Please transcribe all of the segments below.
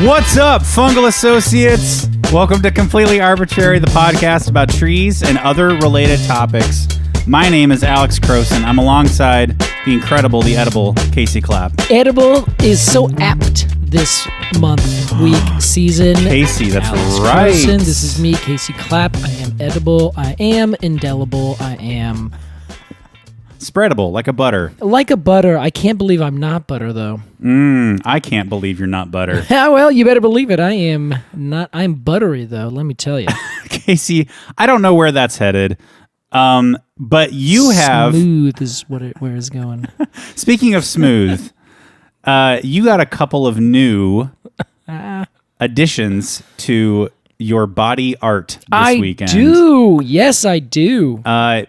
What's up, fungal associates? Welcome to Completely Arbortrary, the podcast about trees and other related topics. My name is Alex Crowson. I'm alongside the incredible, the edible Casey Clapp. Edible is so apt this month, week, season. Casey, that's Alex right. Crowson. This is me, Casey Clapp. I am edible. I am indelible. I am Spreadable, like a butter. like a butter. I can't believe I'm not butter, though. I can't believe you're not butter. Well, you better believe it. I am not. I'm buttery, though. Let me tell you. Casey, I don't know where that's headed, but you have... Smooth is where it's going. Speaking of smooth, you got a couple of new additions to your body art this weekend. I do. Yes, I do.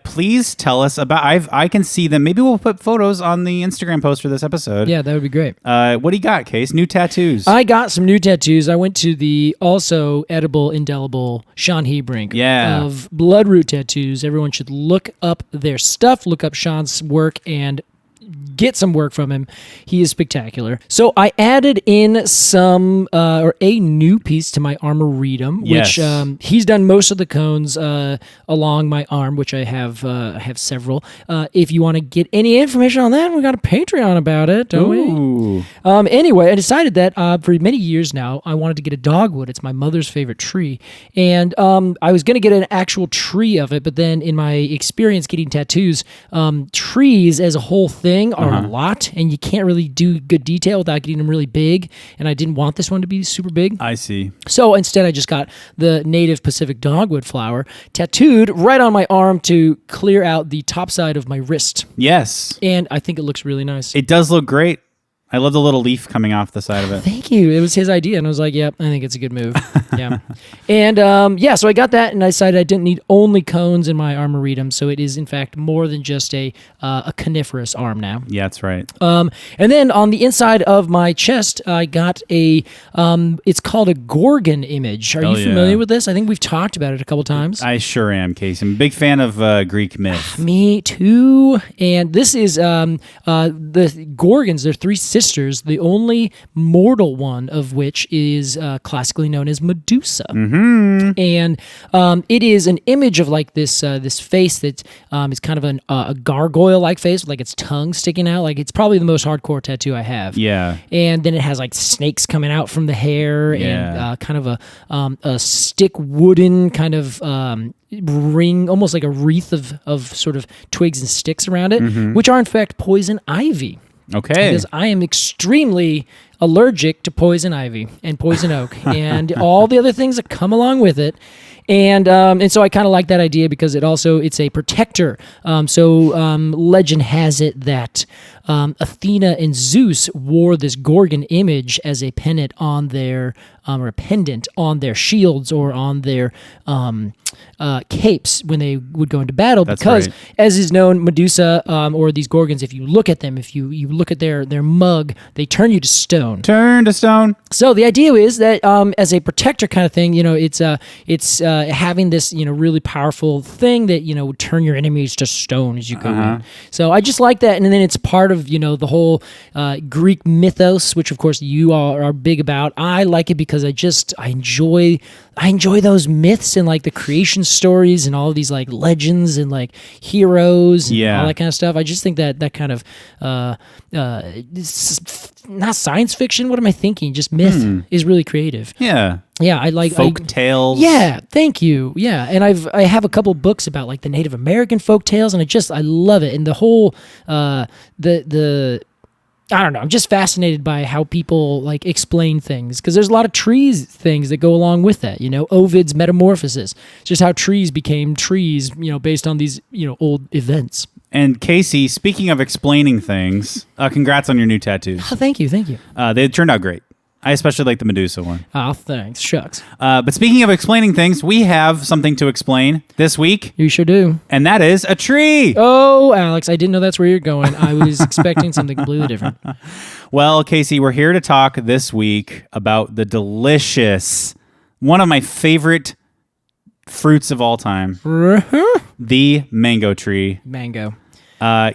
Please tell us about... I can see them. Maybe we'll put photos on the Instagram post for this episode. Yeah, that would be great. What do you got, Case? New tattoos. I got some new tattoos. I went to the also edible, indelible Sean Hebrink of Bloodroot Tattoos. Everyone should look up their stuff, look up Sean's work, and get some work from him. He is spectacular. So I added in some or a new piece to my arboretum, which he's done most of the cones along my arm, which I have several. If you want to get any information on that, we got a Patreon about it, don't we? Anyway, I decided that for many years now, I wanted to get a dogwood. It's my mother's favorite tree, and I was going to get an actual tree of it, but then in my experience getting tattoos, trees as a whole thing are a lot, and you can't really do good detail without getting them really big, and I didn't want this one to be super big. I see. So instead I just got the native Pacific dogwood flower tattooed right on my arm to clear out the top side of my wrist. Yes. And I think it looks really nice. It does look great. I love the little leaf coming off the side of it. Thank you. It was his idea, and I was like, yep, I think it's a good move. Yeah. And so I got that, and I decided I didn't need only cones in my arboretum, so it is, in fact, more than just a coniferous arm now. Yeah, that's right. And then on the inside of my chest, I got it's called a Gorgon image. Are you familiar with this? I think we've talked about it a couple times. I sure am, Casey. I'm a big fan of Greek myth. Me too. And this is the Gorgons. They're three sisters, the only mortal one of which is classically known as Medusa. Mm-hmm. And it is an image of like this face that is kind of a gargoyle-like face with like its tongue sticking out. Like it's probably the most hardcore tattoo I have. Yeah. And then it has like snakes coming out from the hair and kind of a stick wooden kind of ring, almost like a wreath of sort of twigs and sticks around it, which are in fact poison ivy. Okay. Because I am extremely allergic to poison ivy and poison oak and all the other things that come along with it. And so I kind of like that idea because it's a protector. So legend has it that Athena and Zeus wore this Gorgon image as a pendant on their shields or on their capes when they would go into battle. That's because, right. As is known, Medusa or these Gorgons, if you look at them, if you look at their mug, they turn you to stone. Turn to stone. So the idea is that as a protector kind of thing, it's having this really powerful thing that would turn your enemies to stone as you go in. So I just like that, and then it's part of the whole Greek mythos, which of course you all are big about. I like it because I enjoy those myths and like the creation stories and all of these like legends and like heroes and all that kind of stuff. I just think that kind of not science fiction. What am I thinking? Just myth is really creative. Yeah. Yeah, I like folk tales. Yeah, thank you. Yeah, and I have a couple books about like the Native American folk tales, and I love it. And the whole I don't know. I'm just fascinated by how people like explain things because there's a lot of trees things that go along with that. Ovid's Metamorphosis, just how trees became trees. Based on these old events. And Casey, speaking of explaining things, congrats on your new tattoos. Oh, thank you. They turned out great. I especially like the Medusa one. Oh, thanks. Shucks. But speaking of explaining things, we have something to explain this week. You sure do. And that is a tree. Oh, Alex, I didn't know that's where you're going. I was expecting something completely different. Well, Casey, we're here to talk this week about the delicious, one of my favorite fruits of all time, the mango tree. Mango.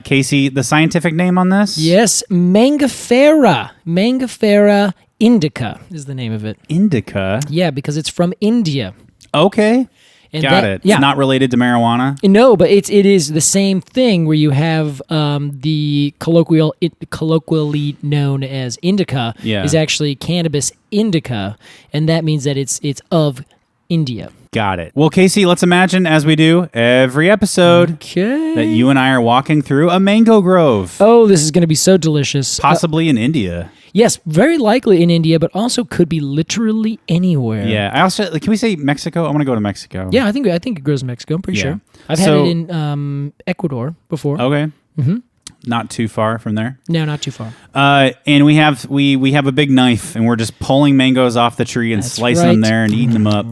Casey, the scientific name on this? Yes, Mangifera. Mangifera Indica is the name of it. Indica? Yeah, because it's from India. Okay. And Got it. Yeah. It's not related to marijuana? No, but it is the same thing where you have the colloquially known as indica is actually cannabis indica, and that means that it's of India. Got it. Well, Casey, let's imagine, as we do every episode, that you and I are walking through a mango grove. Oh, this is going to be so delicious. Possibly in India. Yes, very likely in India, but also could be literally anywhere. Yeah. I also, can we say Mexico? I want to go to Mexico. Yeah, I think it grows in Mexico. I'm pretty sure. I've had it in Ecuador before. Okay. Mm-hmm. Not too far from there. No, not too far. And we have a big knife, and we're just pulling mangoes off the tree and slicing them there and eating them up.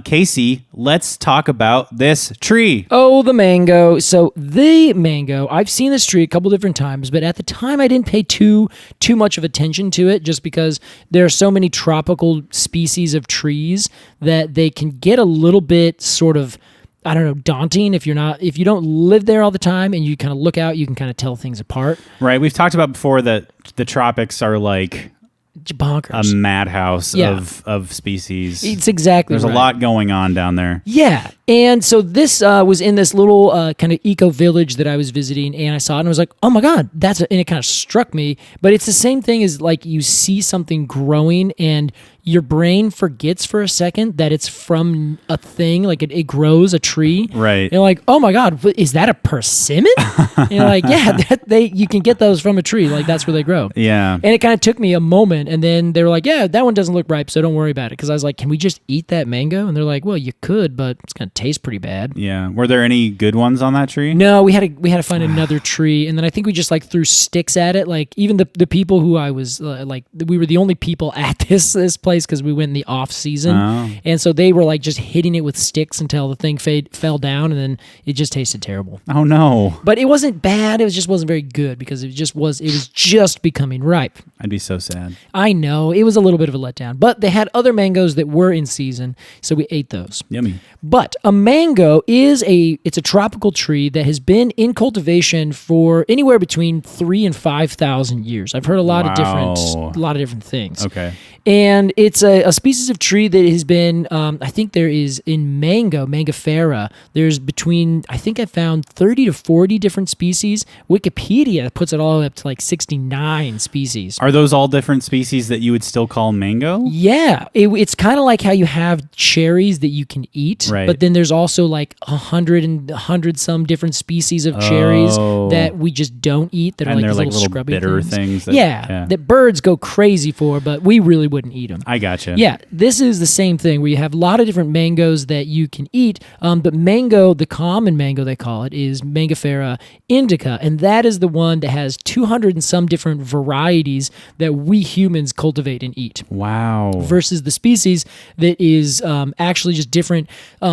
Casey, let's talk about this tree. Oh, the mango. So the mango, I've seen this tree a couple different times, but at the time I didn't pay too much of attention to it just because there are so many tropical species of trees that they can get a little bit sort of, I don't know, daunting if you don't live there all the time and you kind of look out, you can kind of tell things apart. Right. We've talked about before that the tropics are like bonkers. A madhouse of species. It's exactly There's right. a lot going on down there. Yeah. And so this was in this little kind of eco village that I was visiting, and I saw it and I was like, oh my God, and it kind of struck me. But it's the same thing as like you see something growing and your brain forgets for a second that it's from a thing, like it grows a tree. Right. And you're like, oh my God, is that a persimmon? And you're like, yeah, you can get those from a tree. Like that's where they grow. Yeah. And it kind of took me a moment, and then they were like, yeah, that one doesn't look ripe, so don't worry about it. Because I was like, can we just eat that mango? And they're like, well, you could, but it's going to taste pretty bad. Yeah. Were there any good ones on that tree? No, we had to find another tree, and then I think we just like threw sticks at it. Like even the people who I was we were the only people at this place because we went in the off season, and so they were like just hitting it with sticks until the thing fell down, and then it just tasted terrible. Oh no! But it wasn't bad. It just wasn't very good because it was just becoming ripe. I'd be so sad. I know it was a little bit of a letdown, but they had other mangoes that were in season, so we ate those. Yummy. But a mango is a tropical tree that has been in cultivation for anywhere between 3,000 and 5,000 years. I've heard a lot of different things. Okay. And it's a species of tree that has been, I think there is in Mangifera, there's between, I think I found 30 to 40 different species. Wikipedia puts it all up to like 69 species. Are those all different species that you would still call mango? Yeah. It's kind of like how you have cherries that you can eat, right. But then there's also like 100 some different species of cherries that we just don't eat that and are like they're these like little scrubby bitter things. That, that birds go crazy for, but we really wouldn't eat them. I gotcha. Yeah, this is the same thing where you have a lot of different mangoes that you can eat, but mango, the common mango they call it, is Mangifera indica, and that is the one that has 200 and some different varieties that we humans cultivate and eat. Wow. Versus the species that is actually just different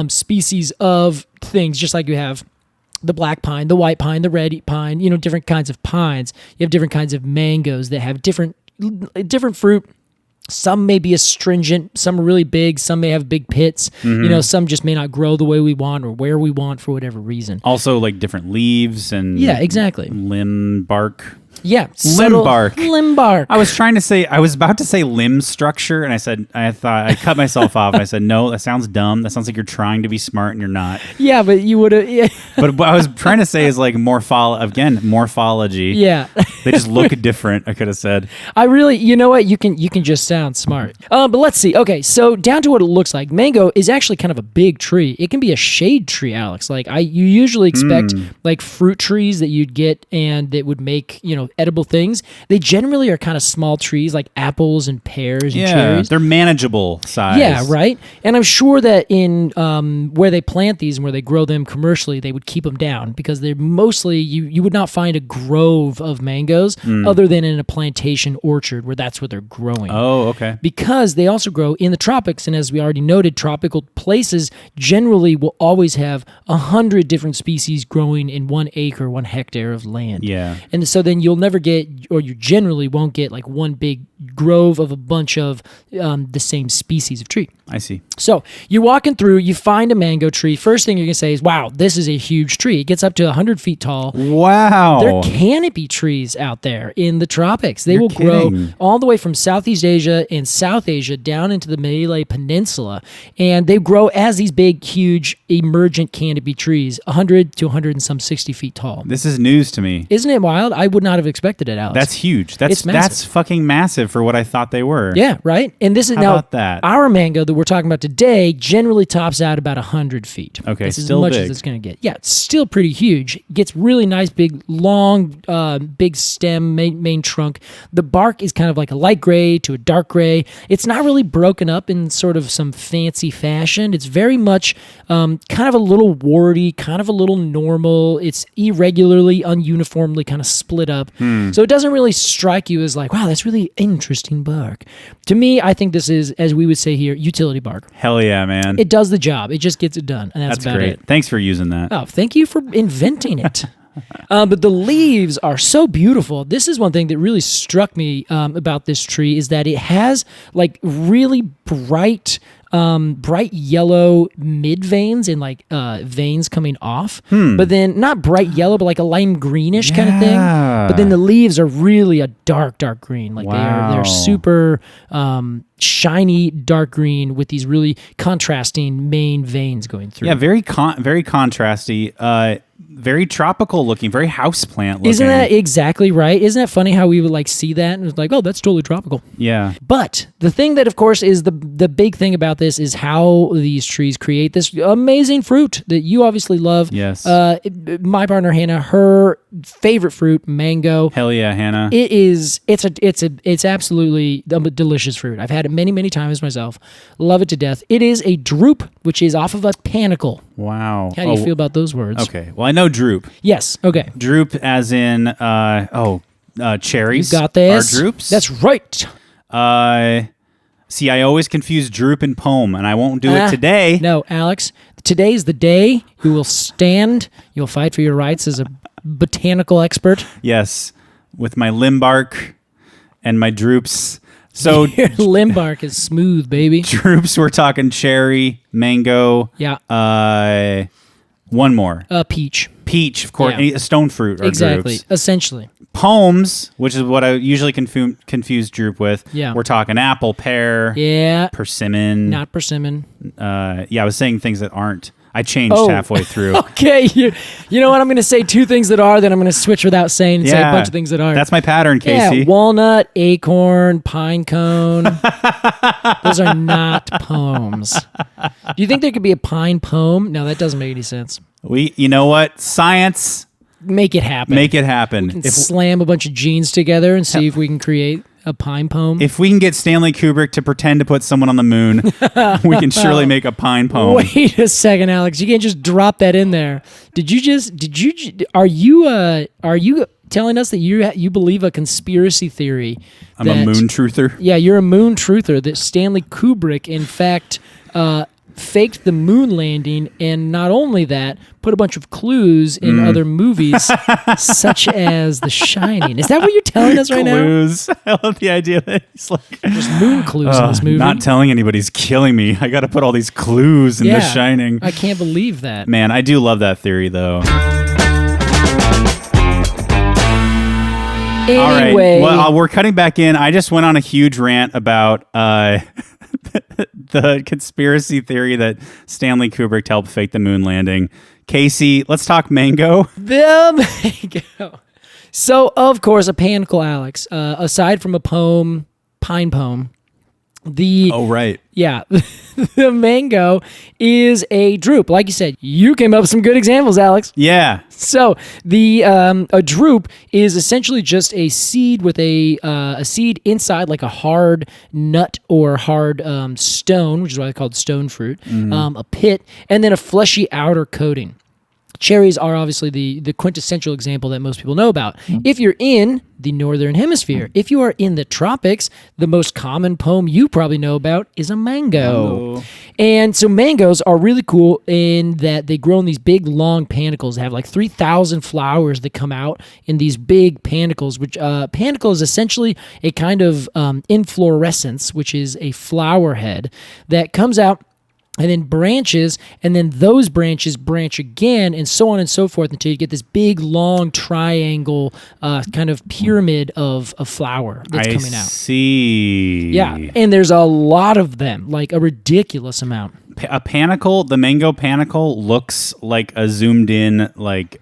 species of things, just like you have the black pine, the white pine, the red pine, different kinds of pines. You have different kinds of mangoes that have different fruit. Some may be astringent, some are really big, some may have big pits, some just may not grow the way we want or where we want for whatever reason. Also like different leaves and exactly. Limb bark. Yeah. Limb bark. I was about to say limb structure, and I cut myself off. I said, no, that sounds dumb. That sounds like you're trying to be smart and you're not. Yeah, but you would have. Yeah. But what I was trying to say is like morphology. Yeah. They just look different, I could have said. I really, you know what? You can just sound smart. But let's see. Okay, so down to what it looks like. Mango is actually kind of a big tree. It can be a shade tree, Alex. Like you usually expect like fruit trees that you'd get and that would make, edible things. They generally are kind of small trees like apples and pears and cherries. They're manageable size. Yeah, right. And I'm sure that in where they plant these and where they grow them commercially, they would keep them down because they're mostly, you would not find a grove of mangoes other than in a plantation orchard where that's what they're growing. Oh, okay. Because they also grow in the tropics, and as we already noted, tropical places generally will always have 100 different species growing in 1 acre, 1 hectare of land. Yeah. And so then you'll never get, or you generally won't get like one big grove of a bunch of the same species of tree. I see. So you're walking through, you find a mango tree. First thing you're going to say is, wow, this is a huge tree. It gets up to 100 feet tall. Wow. There are canopy trees out there in the tropics. They will grow all the way from Southeast Asia and South Asia down into the Malay Peninsula. And they grow as these big, huge, emergent canopy trees, 100 to 100 and some 60 feet tall. This is news to me. Isn't it wild? I would not have expected it, Alex. That's huge. That's fucking massive for what I thought they were. Yeah, right? And this is How about that? Our mango that we're talking about today generally tops out about 100 feet. Okay, That's still as much big. as it's going to get. Yeah, it's still pretty huge. Gets really nice, big, long, big stem, main trunk. The bark is kind of like a light gray to a dark gray. It's not really broken up in sort of some fancy fashion. It's very much kind of a little warty, kind of a little normal. It's irregularly, ununiformly kind of split up. So it doesn't really strike you as like, wow, that's really interesting bark. To me, I think this is, as we would say here, utility bark. Hell yeah, man. It does the job. It just gets it done. And that's about great. it. Thanks for using that. Oh, thank you for inventing it. But the leaves are so beautiful. This is one thing that really struck me about this tree is that it has like really bright yellow mid veins and like veins coming off, but then not bright yellow, but like a lime greenish kind of thing. But then the leaves are really a dark green. Like they're super shiny dark green with these really contrasting main veins going through. Yeah, very contrasty. Very tropical looking, very houseplant looking. Isn't that exactly right? Isn't that funny how we would like see that and it's like, oh, that's totally tropical. Yeah. But the thing that, of course, is the big thing about this is how these trees create this amazing fruit that you obviously love. Yes. My partner Hannah, her favorite fruit, mango. Hell yeah, Hannah. It's absolutely a delicious fruit. I've had it many times myself. Love it to death. It is a drupe, which is off of a panicle. Wow. How do you feel about those words? Okay. Well, I know drupe. Yes. Okay. Drupe as in cherries. You got this. Are drupes. That's right. See, I always confuse drupe and poem, and I won't do it today. No, Alex. Today is the day you will stand. You'll fight for your rights as a botanical expert. Yes, with my limb bark and my drupes. So your limb bark is smooth, baby. Drupes, we're talking cherry, mango. Yeah. One more. Peach. Peach, of course. Yeah. A stone fruit are exactly. drupes. Essentially. Pomes, which is what I usually confuse drupe with. Yeah. We're talking apple, pear. Yeah. Persimmon. Not persimmon. I was saying things that aren't. I changed halfway through. Okay, you know what? I'm going to say two things that are, then I'm going to switch without saying and say a bunch of things that aren't. That's my pattern, Casey. Yeah, walnut, acorn, pine cone. Those are not poems. Do you think there could be a pine poem? No, that doesn't make any sense. You know what? Science. Make it happen. Make it happen. We can slam a bunch of genes together and see if we can create a pine poem. If we can get Stanley Kubrick to pretend to put someone on the moon, we can surely make a pine poem. Wait a second, Alex. You can't just drop that in there. Are you telling us that you believe a conspiracy theory? I'm a moon truther? Yeah, you're a moon truther, that Stanley Kubrick, in fact, faked the moon landing, and not only that, put a bunch of clues in other movies, such as The Shining. Is that what you're telling us right clues. Now? I love the idea that he's like... There's moon clues in this movie. Not telling anybody's killing me. I got to put all these clues in The Shining. I can't believe that. Man, I do love that theory, though. Anyway. All right. Well, we're cutting back in. I just went on a huge rant about... the conspiracy theory that Stanley Kubrick helped fake the moon landing. Casey, let's talk mango. The mango. So, of course, a panicle, Alex. Aside from a poem, pine poem, right. Yeah, the mango is a drupe. Like you said, you came up with some good examples, Alex. Yeah. So a drupe is essentially just a seed with a seed inside, like a hard nut or hard stone, which is why they're called stone fruit, a pit, and then a fleshy outer coating. Cherries are obviously the quintessential example that most people know about. If you're in the Northern Hemisphere. If you are in the tropics, the most common poem you probably know about is a mango. And so mangoes are really cool in that they grow in these big, long panicles. They have like 3,000 flowers that come out in these big panicles, which panicle is essentially a kind of inflorescence, which is a flower head that comes out and then branches, and then those branches branch again, and so on and so forth until you get this big, long triangle kind of pyramid of a flower that's coming out. I see. Yeah, and there's a lot of them, like a ridiculous amount. A panicle, the mango panicle, looks like a zoomed-in, like,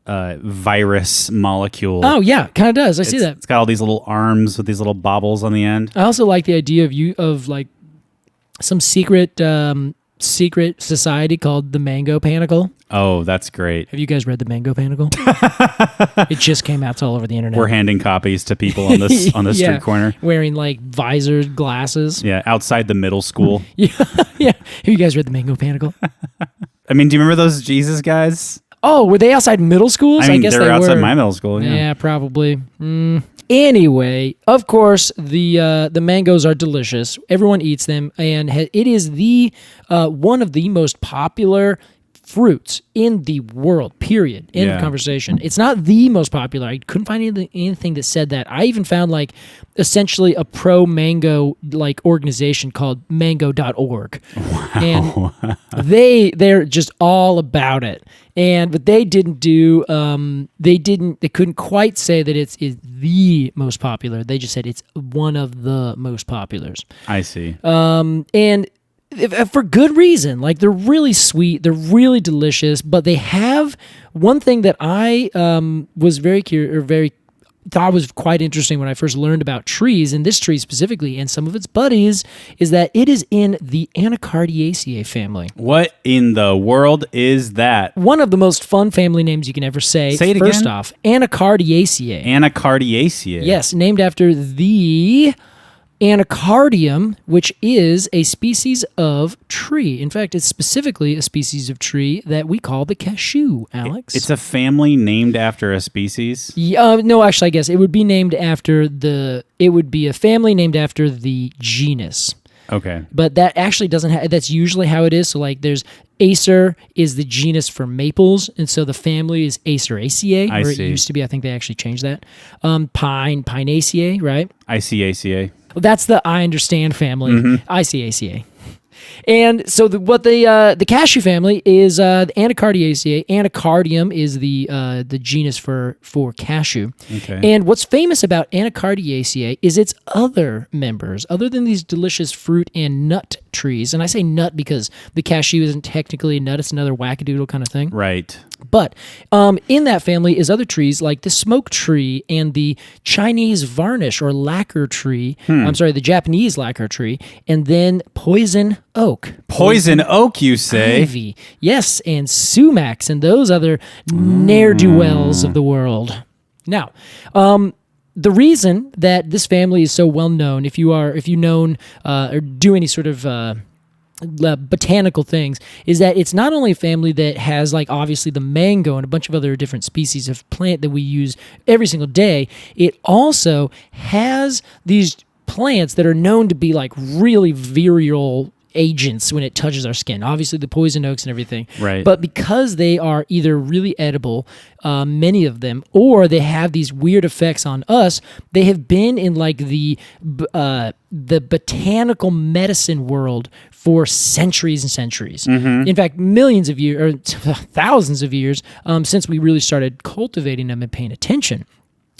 virus molecule. Oh, yeah, kind of does. I see that. It's got all these little arms with these little bobbles on the end. I also like the idea of like, some secret society called the Mango Panicle. Oh, that's great. Have you guys read the Mango Panicle? It just came out. It's all over the internet. We're handing copies to people on this on the street corner. Wearing like visored glasses. Yeah, outside the middle school. Yeah. Have you guys read the Mango Panicle? I mean, do you remember those Jesus guys? Oh, were they outside middle schools? I mean, guess they were outside my middle school. Yeah, probably. Anyway, of course, the mangoes are delicious. Everyone eats them, and it is the one of the most popular fruits in the world, period. End of conversation. It's not the most popular. I couldn't find anything that said that. I even found like essentially a pro-mango like organization called mango.org. Wow. And they're just all about it. But they didn't do they couldn't quite say that it's the most popular. They just said it's one of the most populars. I see. And for good reason. Like, they're really sweet, they're really delicious, but they have one thing that I was thought was quite interesting when I first learned about trees, and this tree specifically, and some of its buddies, is that it is in the Anacardiaceae family. What in the world is that? One of the most fun family names you can ever say. Say it again. First off, Anacardiaceae. Anacardiaceae. Yes, named after the Anacardium, which is a species of tree. In fact, it's specifically a species of tree that we call the cashew, Alex. It's a family named after a species? No, actually, I guess it would be named after it would be a family named after the genus. Okay. But that actually doesn't that's usually how it is. So like there's Acer is the genus for maples, and so the family is Aceraceae, or it used to be. I think they actually changed that. Pinaceae, right? Icaceae. Well, that's the I understand family, Icaceae. And so the cashew family is the Anacardiaceae. Anacardium is the genus for cashew. Okay. And what's famous about Anacardiaceae is its other members, other than these delicious fruit and nut trees. And I say nut because the cashew isn't technically a nut; it's another wackadoodle kind of thing. Right. But in that family is other trees like the smoke tree and the Chinese varnish or lacquer tree. I'm sorry, the Japanese lacquer tree, and then poison oak. Poison oak, you say? Ivy. Yes, and sumacs and those other ne'er-do-wells of the world. Now, the reason that this family is so well known, if you known or do any sort of botanical things, is that it's not only a family that has like obviously the mango and a bunch of other different species of plant that we use every single day. It also has these plants that are known to be like really virile agents when it touches our skin. Obviously the poison oaks and everything. Right. But because they are either really edible, many of them, or they have these weird effects on us, they have been in like the botanical medicine world for centuries and centuries. In fact, millions of years, or thousands of years, since we really started cultivating them and paying attention.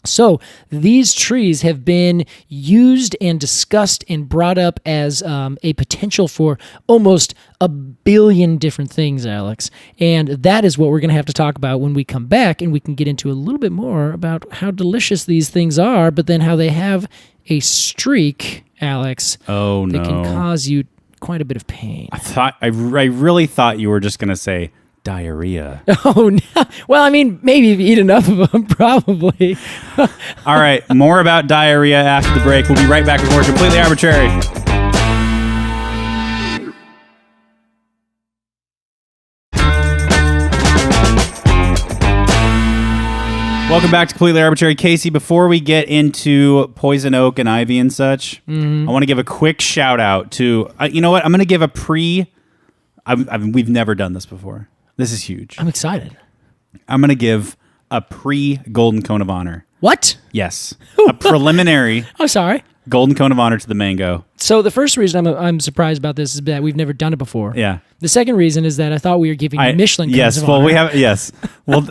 So these trees have been used and discussed and brought up as a potential for almost 1 billion different things, Alex. And that is what we're going to have to talk about when we come back, and we can get into a little bit more about how delicious these things are, but then how they have a streak, Alex, that can cause you quite a bit of pain. I really thought you were just going to say diarrhea. Oh, no. Well, I mean, maybe if you eat enough of them, probably. All right, more about diarrhea after the break. We'll be right back with more Completely Arbortrary. Welcome back to Completely Arbortrary. Casey, before we get into poison oak and ivy and such, I want to give a quick shout out to, you know what? I'm going to give a we've never done this before. This is huge. I'm excited. I'm going to give a pre-Golden Cone of Honor. What? Yes. A preliminary I'm sorry. Golden Cone of Honor to the mango. So the first reason I'm surprised about this is that we've never done it before. Yeah. The second reason is that I thought we were giving Michelin cones of honor. We have, yes. Well,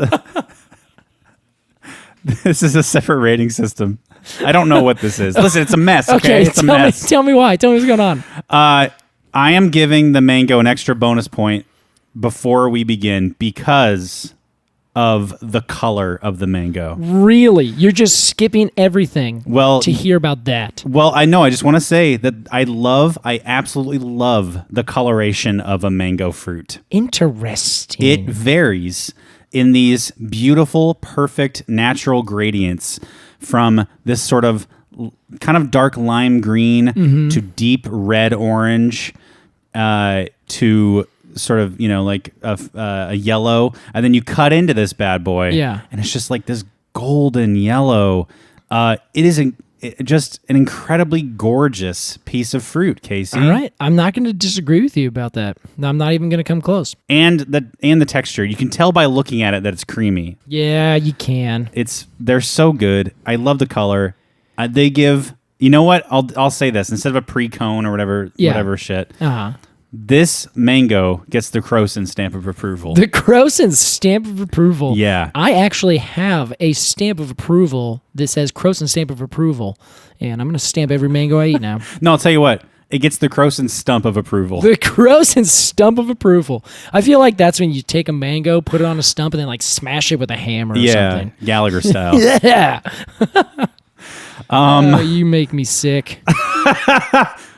this is a separate rating system. I don't know what this is. Listen, it's a mess, okay? It's a mess. Tell me why. Tell me what's going on. I am giving the mango an extra bonus point before we begin because of the color of the mango. Really? You're just skipping everything to hear about that. Well, I know. I just want to say that I absolutely love the coloration of a mango fruit. Interesting. It varies in these beautiful, perfect, natural gradients from this sort of kind of dark lime green to deep red orange to sort of, like a yellow. And then you cut into this bad boy. Yeah. And it's just like this golden yellow. It is just an incredibly gorgeous piece of fruit, Casey. All right. I'm not going to disagree with you about that. I'm not even going to come close. And the texture. You can tell by looking at it that it's creamy. Yeah, you can. They're so good. I love the color. They give, you know what? I'll say this instead of a pre-cone or whatever shit. This mango gets the Crowson stamp of approval. The Crowson stamp of approval. Yeah. I actually have a stamp of approval that says Crowson stamp of approval, and I'm going to stamp every mango I eat now. No, I'll tell you what. It gets the Crowson stump of approval. The Crowson stump of approval. I feel like that's when you take a mango, put it on a stump, and then like smash it with a hammer or something. Yeah, Gallagher style. Yeah. You make me sick.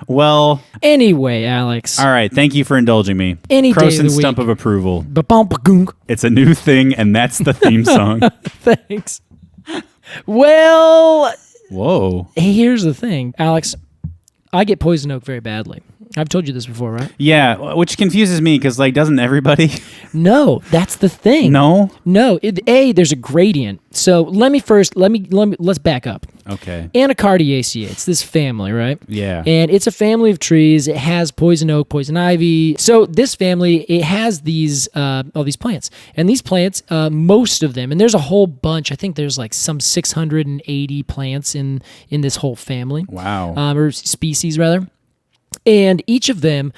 Well. Anyway, Alex. All right. Thank you for indulging me. Any Crowson day of the stump week. of approval. Ba-bum-ba-goong. It's a new thing, and that's the theme song. Thanks. Well. Whoa. Here's the thing, Alex. I get poison oak very badly. I've told you this before, right? Yeah, which confuses me because, doesn't everybody? No, that's the thing. No? No. There's a gradient. So let's back up. Okay. Anacardiaceae. It's this family, right? Yeah. And it's a family of trees. It has poison oak, poison ivy. So this family, it has all these plants. And these plants, most of them, and there's a whole bunch. I think there's some 680 plants in this whole family. Wow. Or species, rather. And each of them,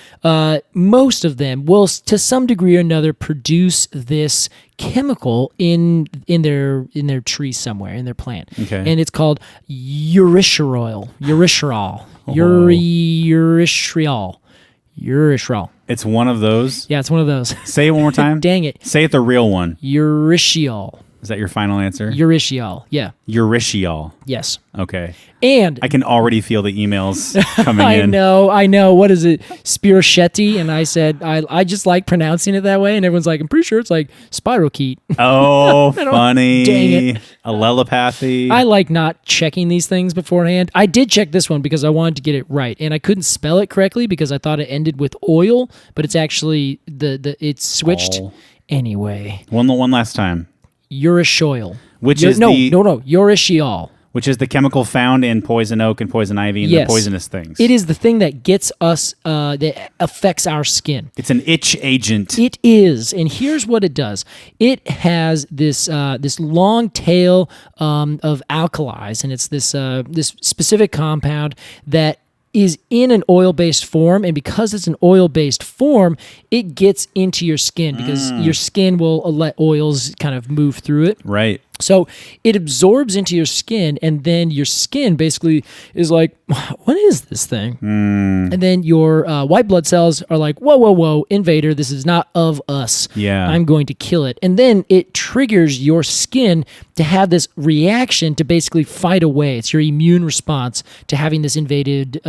most of them, will to some degree or another produce this chemical in their tree somewhere, in their plant. Okay. And it's called urushiol. It's one of those? Yeah, it's one of those. Say it one more time. Dang it. Say it the real one. Urushiol. Is that your final answer? Urushiol. Yeah. Urushiol. Yes. Okay. And I can already feel the emails coming in. I know. What is it? Spirochetti. And I said, I just like pronouncing it that way. And everyone's like, I'm pretty sure it's like spirochete. Oh, funny. Dang it. Allelopathy. I like not checking these things beforehand. I did check this one because I wanted to get it right. And I couldn't spell it correctly because I thought it ended with oil, but it's actually, it's switched. Anyway. One last time. Urushiol. Urushiol. Which is the chemical found in poison oak and poison ivy and the poisonous things. It is the thing that gets us, that affects our skin. It's an itch agent. It is, and here's what it does. It has this long tail of alkalis, and it's this specific compound that is in an oil-based form, and because it's an oil-based form, it gets into your skin because your skin will let oils kind of move through it. Right. So it absorbs into your skin, and then your skin basically is like, what is this thing? And then your white blood cells are like, whoa, invader, this is not of us. Yeah. I'm going to kill it. And then it triggers your skin to have this reaction to basically fight away. It's your immune response to having this invaded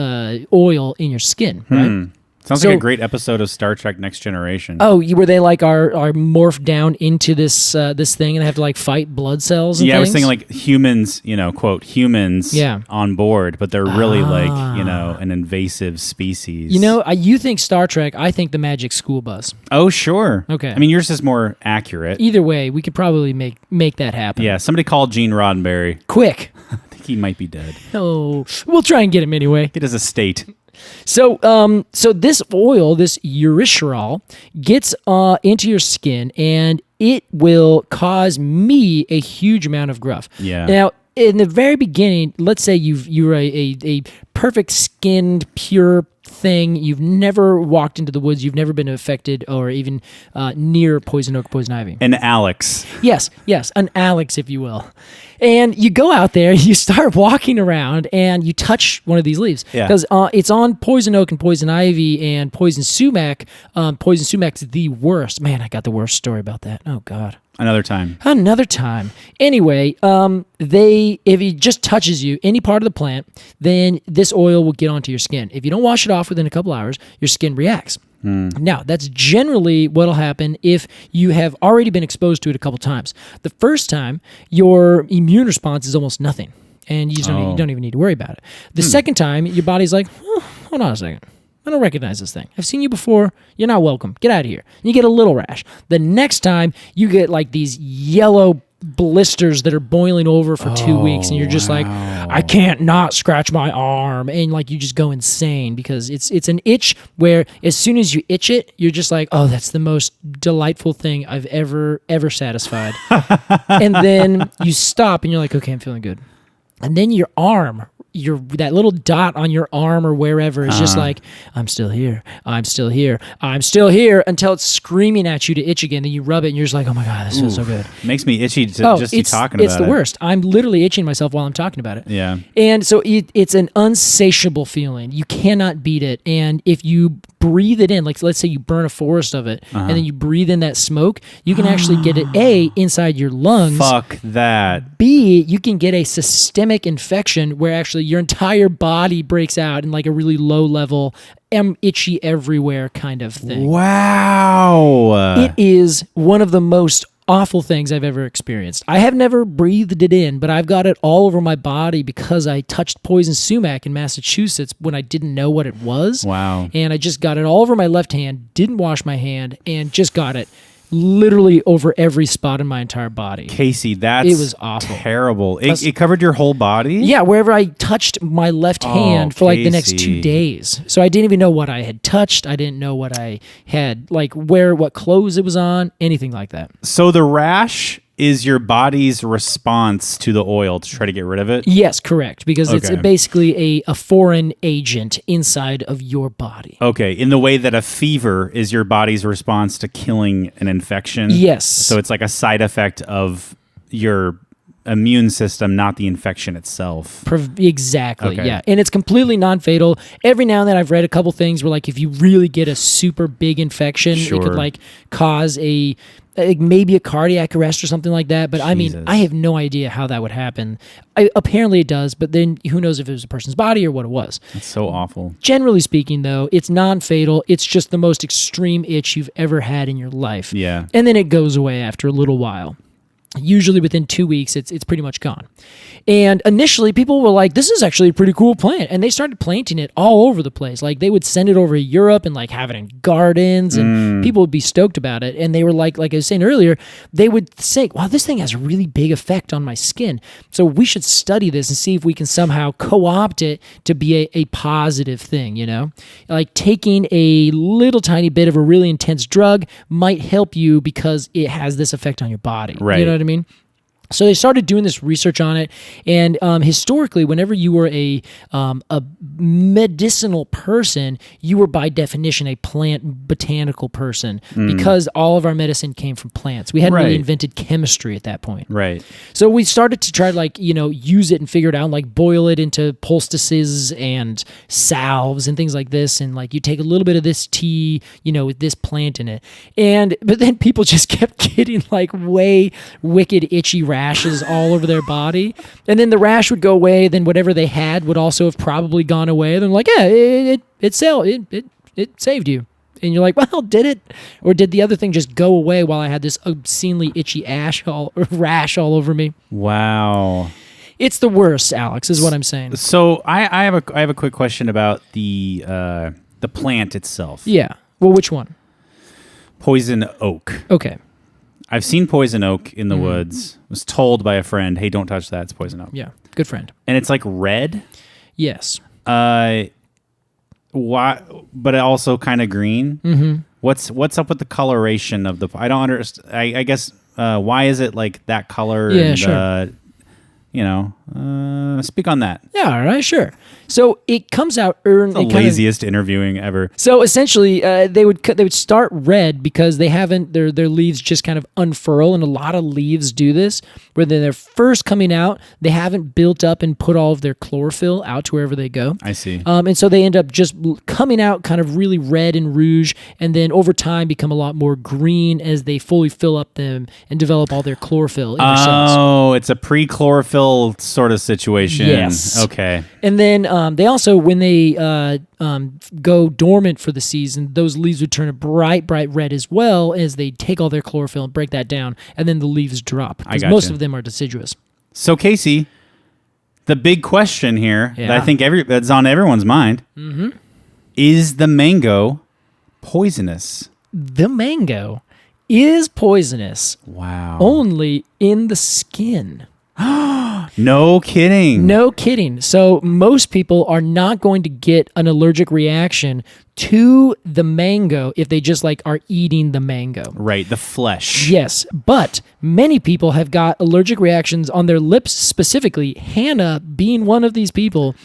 oil in your skin, right? Sounds like a great episode of Star Trek Next Generation. Oh, where they like are morphed down into this thing and they have to like fight blood cells and things? I was thinking like humans, quote, humans on board, but they're really like, an invasive species. You think Star Trek, I think the Magic School Bus. Oh, sure. Okay. I mean, yours is more accurate. Either way, we could probably make that happen. Yeah, somebody call Gene Roddenberry. Quick. I think he might be dead. Oh, we'll try and get him anyway. Get his estate. So this oil, this urushiol, gets into your skin, and it will cause me a huge amount of gruff. Yeah. Now, in the very beginning, let's say you're a perfect skinned, pure thing. You've never walked into the woods. You've never been affected or even near poison oak, poison ivy. An Alex. Yes, an Alex, if you will. And you go out there, you start walking around, and you touch one of these leaves. Because it's on poison oak and poison ivy and poison sumac. Poison sumac's the worst. Man, I got the worst story about that. Oh, God. Another time. Anyway, if it just touches you, any part of the plant, then this oil will get onto your skin. If you don't wash it off within a couple hours, your skin reacts. Now, that's generally what'll happen if you have already been exposed to it a couple times. The first time, your immune response is almost nothing, and you don't even need to worry about it. The second time, your body's like, hold on a second. I don't recognize this thing. I've seen you before. You're not welcome. Get out of here. And you get a little rash. The next time, you get like these yellow blisters that are boiling over for 2 weeks, and you're just like, I can't not scratch my arm, and like you just go insane because it's an itch where as soon as you itch it, you're just like, oh, that's the most delightful thing I've ever satisfied. And then you stop and you're like, okay, I'm feeling good. And then your arm, that little dot on your arm or wherever is just like, I'm still here, until it's screaming at you to itch again. Then you rub it and you're just like, oh my God, this feels so good. Makes me itchy to just keep talking about it. It's the worst. I'm literally itching myself while I'm talking about it. Yeah. And so it's an unsatiable feeling. You cannot beat it. And if you breathe it in, like let's say you burn a forest of it, and then you breathe in that smoke, you can actually get it, A, inside your lungs. Fuck that. B, you can get a systemic infection where actually your entire body breaks out in like a really low level, itchy everywhere kind of thing. Wow. It is one of the most awful things I've ever experienced. I have never breathed it in, but I've got it all over my body because I touched poison sumac in Massachusetts when I didn't know what it was. Wow. And I just got it all over my left hand, didn't wash my hand, and just got it literally over every spot in my entire body. Casey, it was awful. Terrible. It covered your whole body? Yeah, wherever I touched my left hand for like the next 2 days. So I didn't even know what I had touched. I didn't know what I had, like what clothes it was on, anything like that. So the rash is your body's response to the oil to try to get rid of it? Yes, correct. Because it's basically a foreign agent inside of your body. Okay, in the way that a fever is your body's response to killing an infection? Yes. So it's like a side effect of your immune system, not the infection itself. Exactly, okay. Yeah. And it's completely non-fatal. Every now and then I've read a couple things where like if you really get a super big infection, it could like cause maybe a cardiac arrest or something like that. But I mean, I have no idea how that would happen. Apparently it does, but then who knows if it was a person's body or what it was. That's so awful. Generally speaking, though, it's non-fatal. It's just the most extreme itch you've ever had in your life. Yeah. And then it goes away after a little while. Usually within 2 weeks, it's pretty much gone. And initially, people were like, this is actually a pretty cool plant. And they started planting it all over the place. Like, they would send it over to Europe and, like, have it in gardens. And people would be stoked about it. And they were like I was saying earlier, they would say, wow, this thing has a really big effect on my skin. So we should study this and see if we can somehow co-opt it to be a positive thing, you know? Like, taking a little tiny bit of a really intense drug might help you because it has this effect on your body. Right. You know what I mean? So they started doing this research on it, and historically, whenever you were a medicinal person, you were by definition a plant botanical person because all of our medicine came from plants. We hadn't really invented chemistry at that point. Right. So we started to try to use it and figure it out, and like boil it into poultices and salves and things like this, and like you take a little bit of this tea, with this plant in it, but then people just kept getting like way wicked itchy rashes all over their body, and then the rash would go away, then whatever they had would also have probably gone away. They're like, yeah, it it saved you. And you're like, well, did it? Or did the other thing just go away while I had this obscenely itchy rash all over me? Wow. It's the worst, Alex, is what I'm saying. So I have a quick question about the plant itself. Yeah. Well, which one? Poison oak. Okay. I've seen poison oak in the woods. Was told by a friend, hey, don't touch that. It's poison oak. Yeah. Good friend. And it's like red. Yes. Why? But also kind of green. Mm-hmm. What's up with the coloration of the? I don't understand. I guess why is it like that color? Yeah, and, sure. Speak on that. Yeah, all right, sure. So it comes out The laziest interviewing ever. So essentially, they would start red because they haven't their leaves just kind of unfurl, and a lot of leaves do this. Where they're first coming out, they haven't built up and put all of their chlorophyll out to wherever they go. I see. And so they end up just coming out kind of really red and rouge, and then over time become a lot more green as they fully fill up them and develop all their chlorophyll in their cells. Oh, it's a pre-chlorophyll sort of situation. Yes. Okay. And then they also, when they go dormant for the season, those leaves would turn a bright red as well as they take all their chlorophyll and break that down, and then the leaves drop. Because most of them are deciduous. So, Casey, the big question here that I think that's on everyone's mind, is the mango poisonous? The mango is poisonous. Wow. Only in the skin. No kidding. No kidding. So most people are not going to get an allergic reaction to the mango if they just like are eating the mango. Right, the flesh. Yes, but many people have got allergic reactions on their lips specifically. Hannah being one of these people,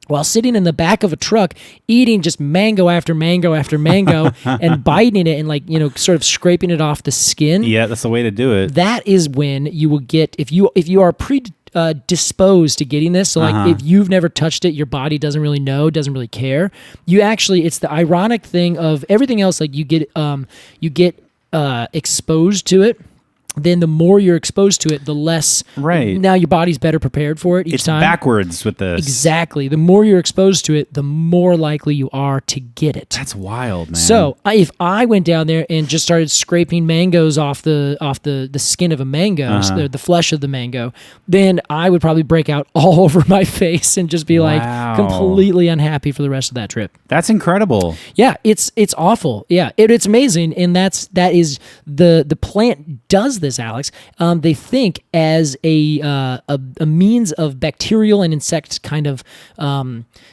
while sitting in the back of a truck eating just mango after mango after mango and biting it and sort of scraping it off the skin. Yeah, that's the way to do it. That is when you will get, if you are predisposed to getting this, so like if you've never touched it, your body doesn't really know, doesn't really care. You actually, it's the ironic thing of everything else, like you get exposed to it. Then the more you're exposed to it, the less. Right. Now your body's better prepared for it each time. It's backwards with this. Exactly. The more you're exposed to it, the more likely you are to get it. That's wild, man. So if I went down there and just started scraping mangoes off the skin of a mango, the flesh of the mango, then I would probably break out all over my face and just be like completely unhappy for the rest of that trip. That's incredible. Yeah, it's awful. Yeah, it's amazing, and that is the plant does this, Alex. They think as a means of bacterial and insect kind of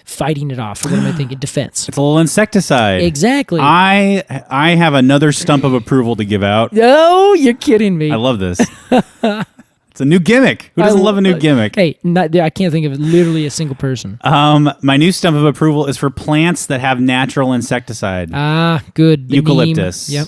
fighting it off. Or what am I thinking? Defense. It's a little insecticide. Exactly. I have another stump of approval to give out. No, you're kidding me. I love this. It's a new gimmick. Who doesn't love a new gimmick? Hey, I can't think of literally a single person. My new stump of approval is for plants that have natural insecticide. Ah, good. The Eucalyptus. Yep.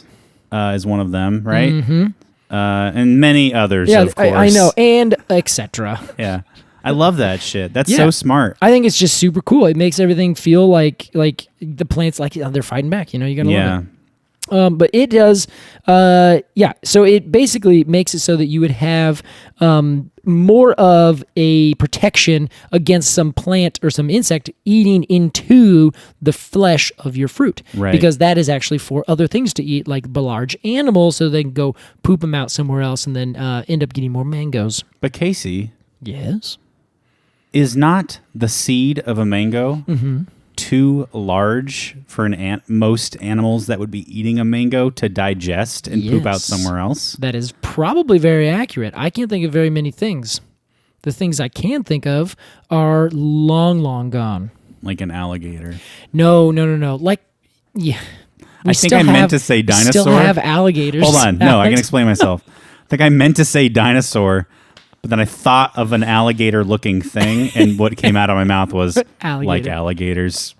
Is one of them, right? Mm-hmm. And many others, of course. I know, and etc. Yeah. I love that shit. That's so smart. I think it's just super cool. It makes everything feel like the plants, like they're fighting back. You gotta love it. But it does, so it basically makes it so that you would have more of a protection against some plant or some insect eating into the flesh of your fruit. Right. Because that is actually for other things to eat, like large animals, so they can go poop them out somewhere else and then end up getting more mangoes. But Casey. Yes? Is not the seed of a mango too large for most animals that would be eating a mango to digest and poop out somewhere else? That is probably very accurate. I can't think of very many things. The things I can think of are long gone. Like an alligator. No. Like, yeah. I think I meant to say dinosaur. We still have alligators. Hold on. No, I can explain myself. I think I meant to say dinosaur, but then I thought of an alligator-looking thing, and what came out of my mouth was like alligators.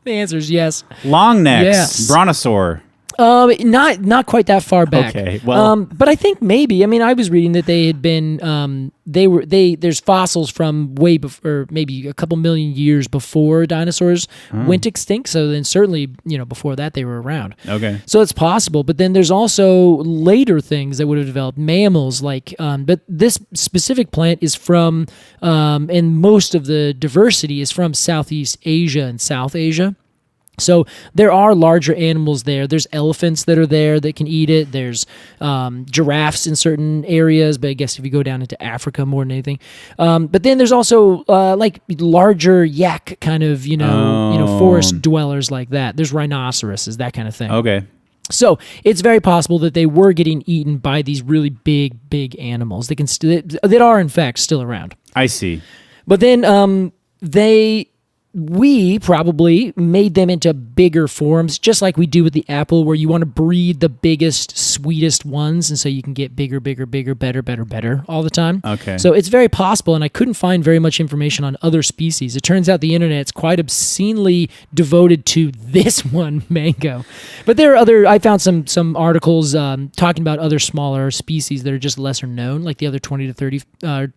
The answer is yes. Long necks. Yes. Brontosaur. Not quite that far back. Okay, well, but I think maybe. I mean, I was reading that they had been. There's fossils from way before, maybe a couple million years before dinosaurs went extinct. So then, certainly, before that they were around. Okay. So it's possible, but then there's also later things that would have developed, mammals like. But this specific plant is from, and most of the diversity is from Southeast Asia and South Asia. So there are larger animals there. There's elephants that are there that can eat it. There's giraffes in certain areas, but I guess if you go down into Africa more than anything. But then there's also like larger yak kind of, forest dwellers like that. There's rhinoceroses, that kind of thing. Okay. So it's very possible that they were getting eaten by these really big animals that are in fact still around. I see. But then we probably made them into bigger forms, just like we do with the apple, where you want to breed the biggest, sweetest ones, and so you can get bigger, better all the time. Okay. So it's very possible, and I couldn't find very much information on other species. It turns out the internet's quite obscenely devoted to this one mango. But there are I found some articles talking about other smaller species that are just lesser known, like the other 20 to 30,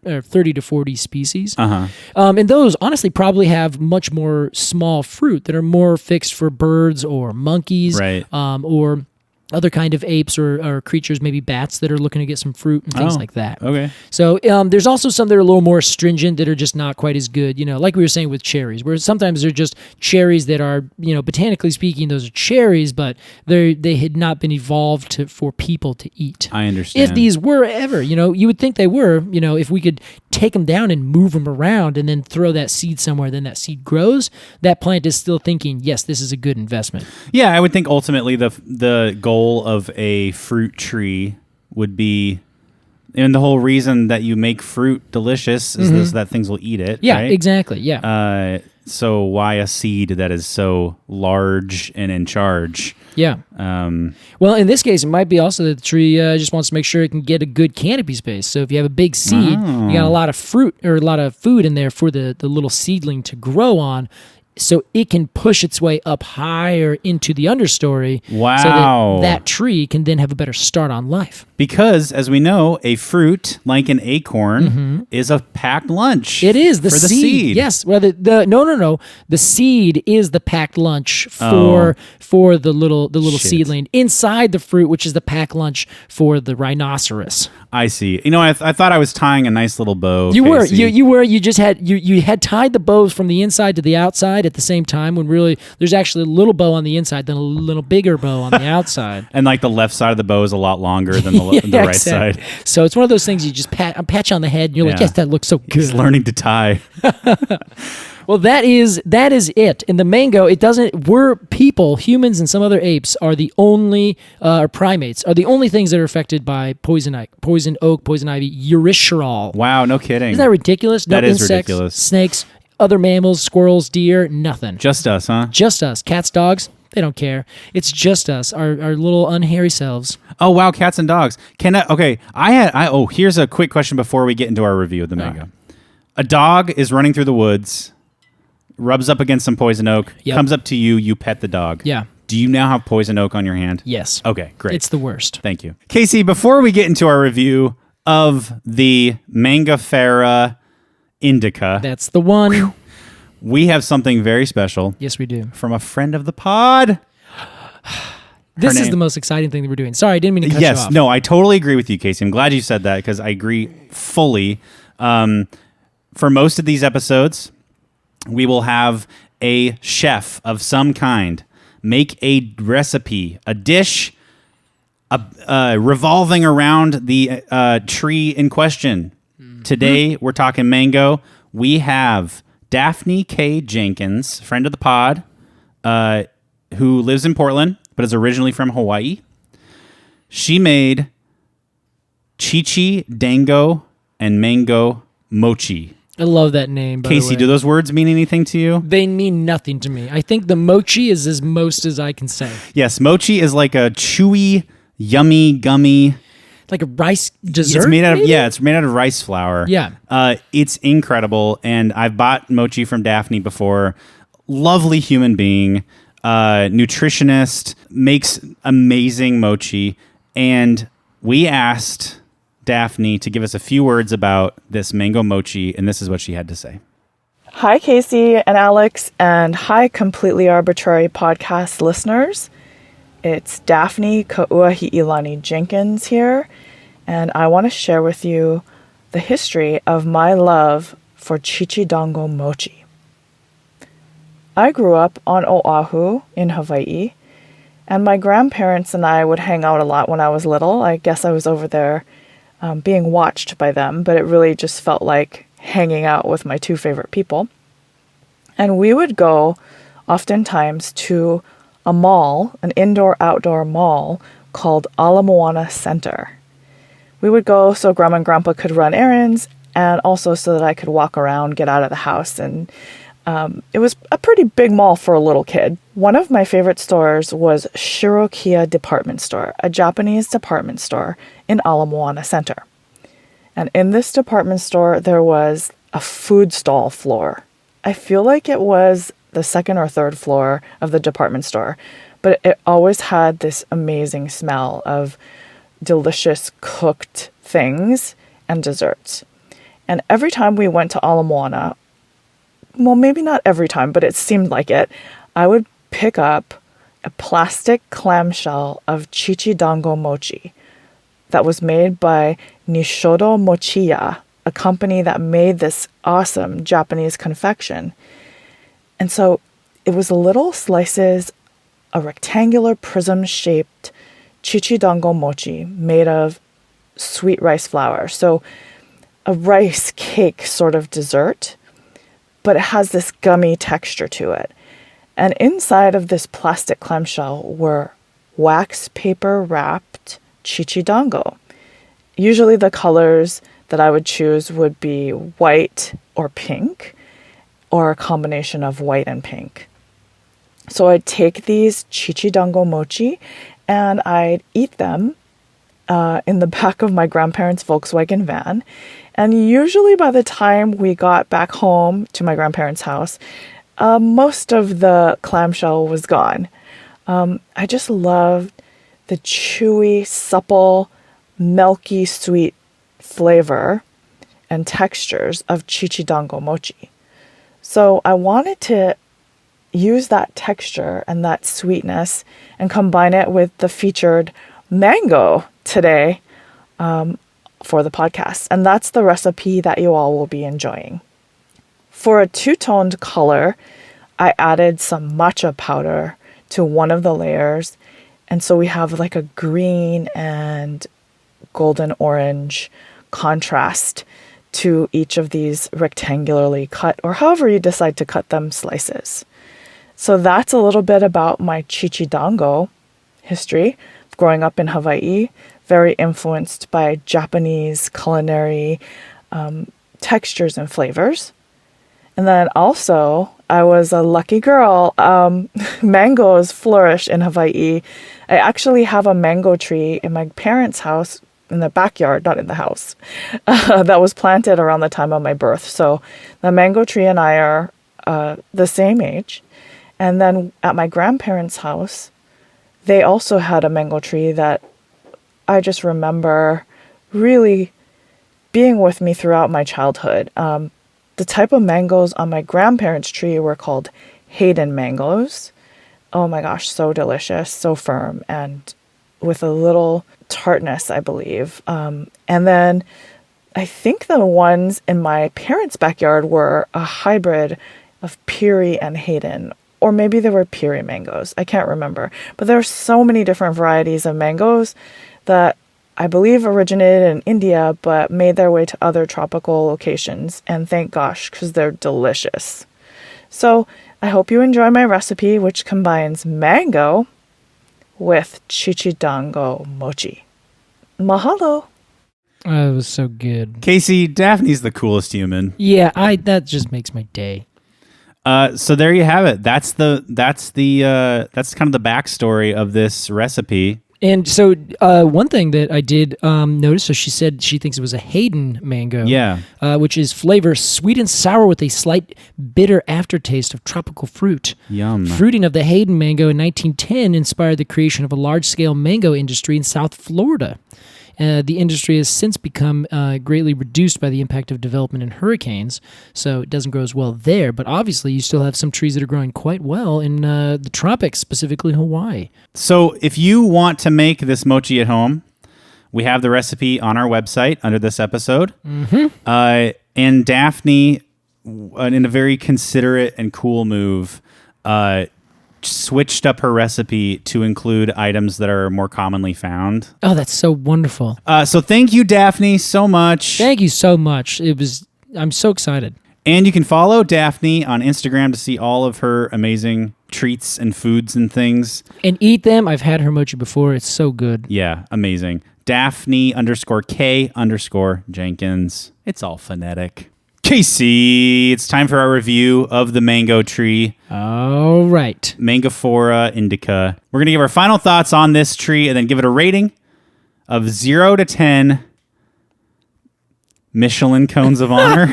or 30 to 40 species. Uh-huh. And those honestly probably have much more small fruit that are more fixed for birds or monkeys, right. Or other kind of apes or creatures, maybe bats that are looking to get some fruit and things like that. Okay. So there's also some that are a little more stringent that are just not quite as good, like we were saying with cherries, where sometimes they're just cherries that are, botanically speaking, those are cherries, but they had not been evolved for people to eat. I understand. If these were ever, you would think they were, if we could take them down and move them around and then throw that seed somewhere, then that seed grows, that plant is still thinking, yes, this is a good investment. Yeah, I would think ultimately the goal of a fruit tree would be, and the whole reason that you make fruit delicious is that things will eat it. Yeah, right? exactly. Yeah. So why a seed that is so large and in charge? Yeah. Well, in this case, it might be also that the tree just wants to make sure it can get a good canopy space. So if you have a big seed, you got a lot of fruit or a lot of food in there for the little seedling to grow on. So it can push its way up higher into the understory. Wow. So that tree can then have a better start on life. Because, as we know, a fruit, like an acorn, is a packed lunch. It is the for seed. the seed. Yes. Well, no. The seed is the packed lunch for the little seedling inside the fruit, which is the packed lunch for the rhinoceros. I see. I thought I was tying a nice little bow. You were. Casey. You were. You just had you had tied the bows from the inside to the outside at the same time. When really there's actually a little bow on the inside, then a little bigger bow on the outside. And like the left side of the bow is a lot longer than the right side. So it's one of those things you just pat you on the head, and you're like, yes, that looks so good. He's learning to tie. Well, that is it. In the mango, it doesn't. We're people, humans, and some other apes are the only, or primates are the only things that are affected by poison oak, poison ivy, urushiol. Wow, no kidding. Isn't that ridiculous? No That is insects, ridiculous. Snakes, other mammals, squirrels, deer, nothing. Just us, huh? Just us. Cats, dogs. They don't care. It's just us, our little unhairy selves. Oh wow, cats and dogs. Here's a quick question before we get into our review of the mango. A dog is running through the woods, rubs up against some poison oak, comes up to you, you pet the dog. Yeah. Do you now have poison oak on your hand? Yes. Okay, great. It's the worst. Thank you. Casey, before we get into our review of the Mangifera indica, That's the one. we have something very special. Yes, we do. From a friend of the pod. This is the most exciting thing that we're doing. Sorry, I didn't mean to cut you off. Yes, no, I totally agree with you, Casey. I'm glad you said that because I agree fully. For most of these episodes, we will have a chef of some kind make a recipe, a dish revolving around the tree in question. Today, we're talking mango. We have Daphne K. Jenkins, friend of the pod, who lives in Portland, but is originally from Hawaii. She made chichi, dango, and mango mochi. I love that name, by Casey, the way. do those words mean anything to you? They mean nothing to me. I think the mochi is as most as I can say. Yes, mochi is like a chewy, yummy, gummy. Like a rice dessert? It's made out of maybe? it's made out of rice flour. Yeah. It's incredible, and I've bought mochi from Daphne before. Lovely human being, nutritionist, makes amazing mochi, and we asked Daphne to give us a few words about this mango mochi, and this is what she had to say. Hi, Casey and Alex, and hi, Completely Arbortrary podcast listeners. It's Daphne Kauahi'ilani Jenkins here, and I want to share with you the history of my love for chichidango mochi. I grew up on Oahu in Hawaii, and my grandparents and I would hang out a lot when I was little. I guess I was over there being watched by them, but it really just felt like hanging out with my two favorite people. And we would go oftentimes to a mall, an indoor-outdoor mall called Ala Moana Center. We would go so Grandma and Grandpa could run errands, and also so that I could walk around, get out of the house. And it was a pretty big mall for a little kid. One of my favorite stores was Shirokiya Department Store, a Japanese department store in Ala Moana Center. And in this department store, there was a food stall floor. I feel like it was the second or third floor of the department store, but it always had this amazing smell of delicious cooked things and desserts. And every time we went to Ala Moana, well, maybe not every time, but it seemed like it, I would pick up a plastic clamshell of chichidango mochi that was made by Nishodo Mochiya, a company that made this awesome Japanese confection. And so it was little slices, a rectangular prism-shaped chichidango mochi made of sweet rice flour. So a rice cake sort of dessert, but it has this gummy texture to it. And inside of this plastic clamshell were wax paper wrapped chichidango. Usually the colors that I would choose would be white or pink, or a combination of white and pink. So I'd take these chichidango mochi and I'd eat them in the back of my grandparents' Volkswagen van. And usually by the time we got back home to my grandparents' house, most of the clamshell was gone. I just loved the chewy, supple, milky, sweet flavor and textures of chichidango mochi. So I wanted to use that texture and that sweetness and combine it with the featured mango today for the podcast. And that's the recipe that you all will be enjoying. For a two-toned color, I added some matcha powder to one of the layers. And so we have like a green and golden orange contrast to each of these rectangularly cut, or however you decide to cut them, slices. So that's a little bit about my chichidango history. Growing up in Hawaii, very influenced by Japanese culinary textures and flavors. And then also, I was a lucky girl. Mangoes flourish in Hawaii. I actually have a mango tree in my parents' house, in the backyard, not in the house, that was planted around the time of my birth. So the mango tree and I are the same age. And then at my grandparents' house, they also had a mango tree that I just remember really being with me throughout my childhood. The type of mangoes on my grandparents' tree were called Hayden mangoes. Oh my gosh, so delicious, so firm, and with a little tartness, I believe. And then I think the ones in my parents' backyard were a hybrid of Piri and Hayden, or maybe they were Piri mangoes. I can't remember. But there are so many different varieties of mangoes that I believe originated in India, but made their way to other tropical locations. And thank gosh, because they're delicious. So I hope you enjoy my recipe, which combines mango with chichidango mochi. Mahalo. Oh, it was so good. Casey, Daphne's the coolest human. Yeah, that just makes my day. So there you have it. That's kind of the backstory of this recipe. And so one thing that I did notice, so she said she thinks it was a Hayden mango, which is flavor sweet and sour with a slight bitter aftertaste of tropical fruit. Yum. Fruiting of the Hayden mango in 1910 inspired the creation of a large-scale mango industry in South Florida. The industry has since become greatly reduced by the impact of development and hurricanes, so it doesn't grow as well there. But obviously, you still have some trees that are growing quite well in the tropics, specifically Hawaii. So if you want to make this mochi at home, we have the recipe on our website under this episode. Mm-hmm. And Daphne, in a very considerate and cool move, switched up her recipe to include items that are more commonly found. Oh, that's so wonderful. So thank you, Daphne, so much. Thank you so much. I'm so excited. And you can follow Daphne on Instagram to see all of her amazing treats and foods and things. And eat them. I've had her mochi before. It's so good. Yeah, amazing. Daphne_K_Jenkins. It's all phonetic. Casey, it's time for our review of the mango tree. All right. Mangophora indica. We're going to give our final thoughts on this tree and then give it a rating of 0 to 10 Michelin cones of honor.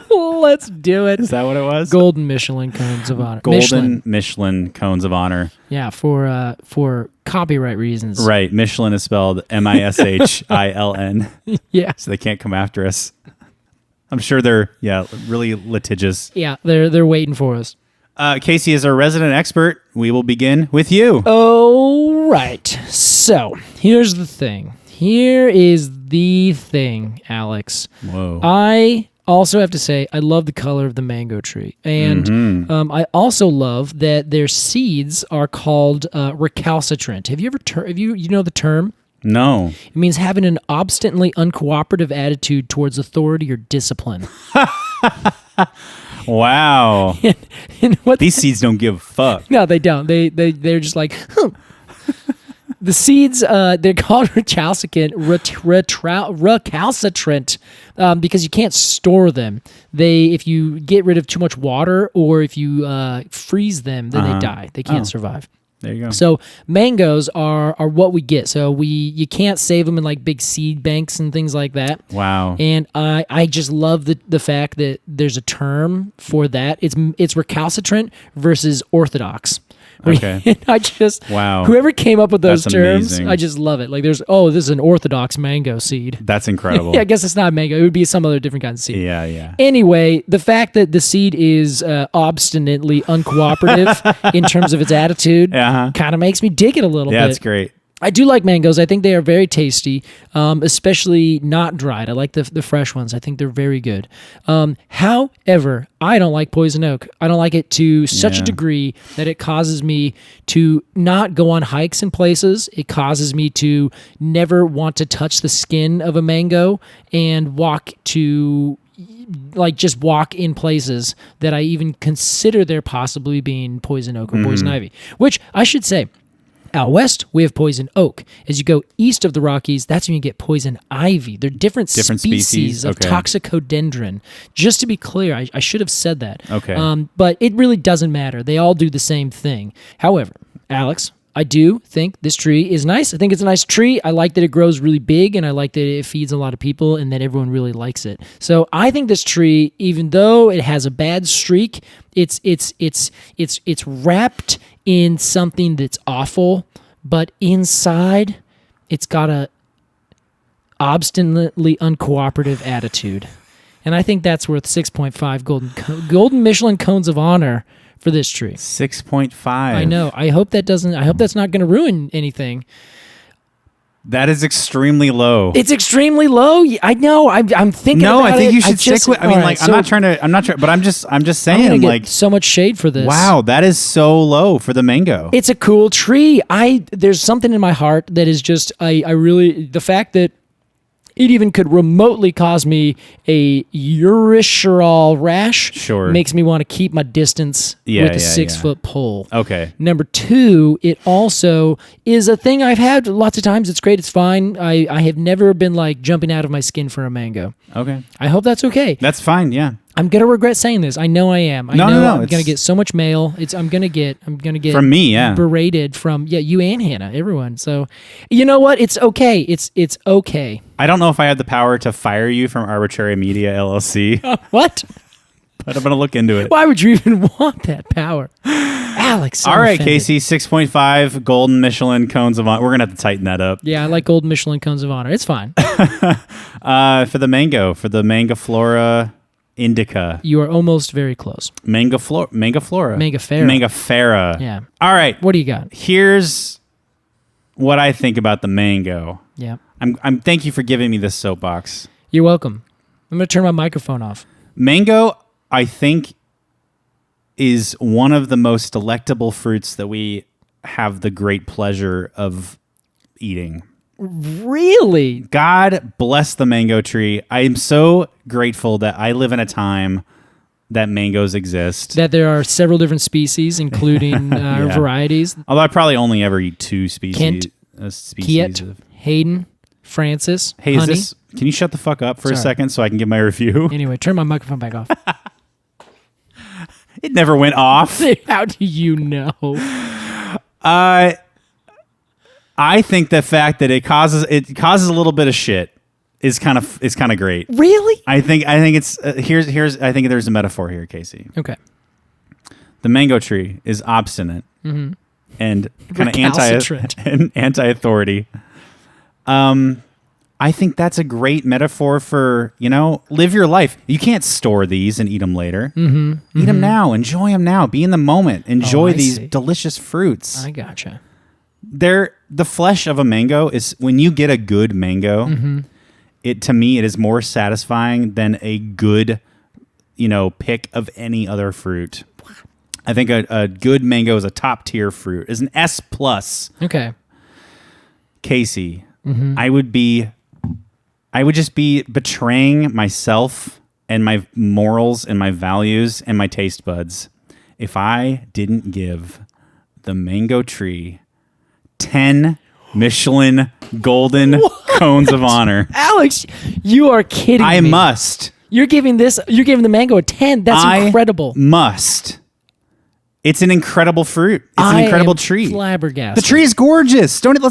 Let's do it. Is that what it was? Golden Michelin cones of honor. Golden Michelin cones of honor. Yeah, for copyright reasons. Right. Michelin is spelled Mishiln. Yeah. So they can't come after us. I'm sure they're really litigious. Yeah, they're waiting for us. Casey is our resident expert. We will begin with you. All right. So here's the thing. Here is the thing, Alex. Whoa. I also have to say I love the color of the mango tree, and I also love that their seeds are called recalcitrant. Have you ever you know the term? No. It means having an obstinately uncooperative attitude towards authority or discipline. Wow. and what These seeds don't give a fuck. No, they don't. They're just like, The seeds, they're called recalcitrant because you can't store them. If you get rid of too much water or if you freeze them, then they die. They can't survive. There you go. So mangoes are what we get. So you can't save them in like big seed banks and things like that. Wow. And I just love the fact that there's a term for that. It's recalcitrant versus orthodox. Okay. I just wow. Whoever came up with those That's terms, amazing. I just love it. Like this is an orthodox mango seed. That's incredible. Yeah, I guess it's not mango. It would be some other different kind of seed. Yeah. Anyway, the fact that the seed is obstinately uncooperative in terms of its attitude kind of makes me dig it a little bit. Yeah, that's great. I do like mangoes. I think they are very tasty, especially not dried. I like the fresh ones. I think they're very good. However, I don't like poison oak. I don't like it to such a degree that it causes me to not go on hikes in places. It causes me to never want to touch the skin of a mango and just walk in places that I even consider there possibly being poison oak or poison ivy, which I should say, out west, we have poison oak. As you go east of the Rockies, that's when you get poison ivy. They're different species of toxicodendron. Just to be clear, I should have said that. Okay. But it really doesn't matter. They all do the same thing. However, Alex, I do think this tree is nice. I think it's a nice tree. I like that it grows really big, and I like that it feeds a lot of people, and that everyone really likes it. So I think this tree, even though it has a bad streak, it's wrapped in something that's awful, but inside it's got a obstinately uncooperative attitude. And I think that's worth 6.5 golden Michelin cones of honor for this tree. 6.5. I know. I hope that's not going to ruin anything. That is extremely low. It's extremely low. I know. I'm thinking. No, about I think it. you should stick with. I mean, like, I'm not trying, but I'm just saying, I'm gonna like, get so much shade for this. Wow, that is so low for the mango. It's a cool tree. There's something in my heart that is just, I really, the fact that it even could remotely cause me a urethral rash makes me want to keep my distance with a 6-foot pole. Okay. Number two, it also is a thing I've had lots of times. It's great. It's fine. I have never been like jumping out of my skin for a mango. Okay. I hope that's okay. That's fine. Yeah. I'm gonna regret saying this. I know I am. No. I'm gonna get so much mail. I'm gonna get from me. Yeah. Berated from you and Hannah, everyone. So, you know what? It's okay. It's okay. I don't know if I have the power to fire you from Arbortrary Media LLC. What? But I'm gonna look into it. Why would you even want that power, Alex? All right, Casey. 6.5 golden Michelin cones of honor. We're gonna have to tighten that up. Yeah, I like golden Michelin cones of honor. It's fine. For the Mangophora indica. You are almost very close. Mangophora. Yeah. All right. What do you got? Here's what I think about the mango. Yeah. I'm thank you for giving me this soapbox. You're welcome. I'm going to turn my microphone off. Mango, I think, is one of the most delectable fruits that we have the great pleasure of eating. Really? God bless the mango tree. I am so grateful that I live in a time that mangoes exist. That there are several different species, including varieties. Although I probably only ever eat two species. Kent, Kiet, Hayden, Francis, Hey, Honey. Can you shut the fuck up for a Sorry. second so I can give my review? Anyway, turn my microphone back off. It never went off. How do you know? I think the fact that it causes a little bit of shit is kind of great. Really? I think it's here's I think there's a metaphor here, Casey. Okay. The mango tree is obstinate and kind of Recalcitrant. anti-authority. I think that's a great metaphor for, live your life. You can't store these and eat them later. Eat them now. Enjoy them now. Be in the moment. Enjoy these delicious fruits. I gotcha. The flesh of a mango is, when you get a good mango, to me, it is more satisfying than a good, pick of any other fruit. I think a good mango is a top tier fruit. Is an S+. Okay. Casey, I would just be betraying myself and my morals and my values and my taste buds if I didn't give the mango tree 10 Michelin golden cones of honor. Alex, you are kidding me. I must. You're giving the mango a 10. That's incredible. Must. It's an incredible fruit. It's an incredible tree. Flabbergasted. The tree is gorgeous. Forget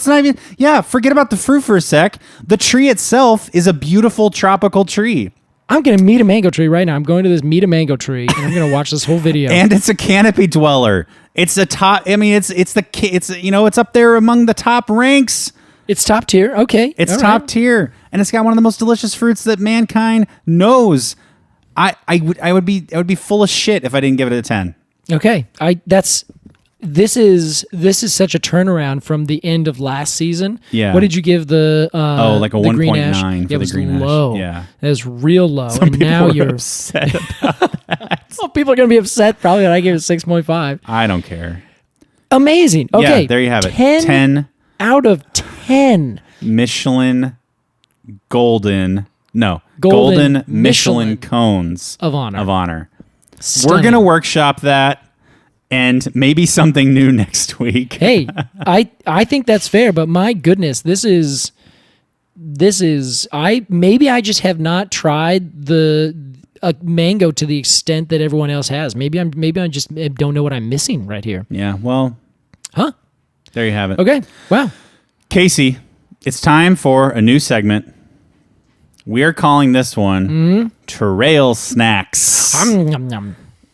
about the fruit for a sec. The tree itself is a beautiful tropical tree. I'm going to meet a mango tree right now. I'm going to this meet a mango tree, and I'm going to watch this whole video. And it's a canopy dweller. It's a top. I mean, it's up there among the top ranks. It's top tier. Okay. It's all top right. tier, and it's got one of the most delicious fruits that mankind knows. I would be full of shit if I didn't give it a 10. Okay. This is such a turnaround from the end of last season. Yeah. What did you give the like a the green 1.9 ash? for Yeah, the it was green ash. low. Yeah. It was real low. Some people now were you're upset about that. Well, people are going to be upset probably that I gave it 6.5. I don't care. Amazing. Okay. Yeah, there you have it. 10 out of 10. Michelin golden Michelin Michelin cones of honor. We're going to workshop that and maybe something new next week. Hey, I think that's fair, but my goodness, this is maybe I just have not tried a mango to the extent that everyone else has. Maybe I just don't know what I'm missing right here. Yeah, well, there you have it. Okay. Wow. Casey, it's time for a new segment. We are calling this one Trail Snacks.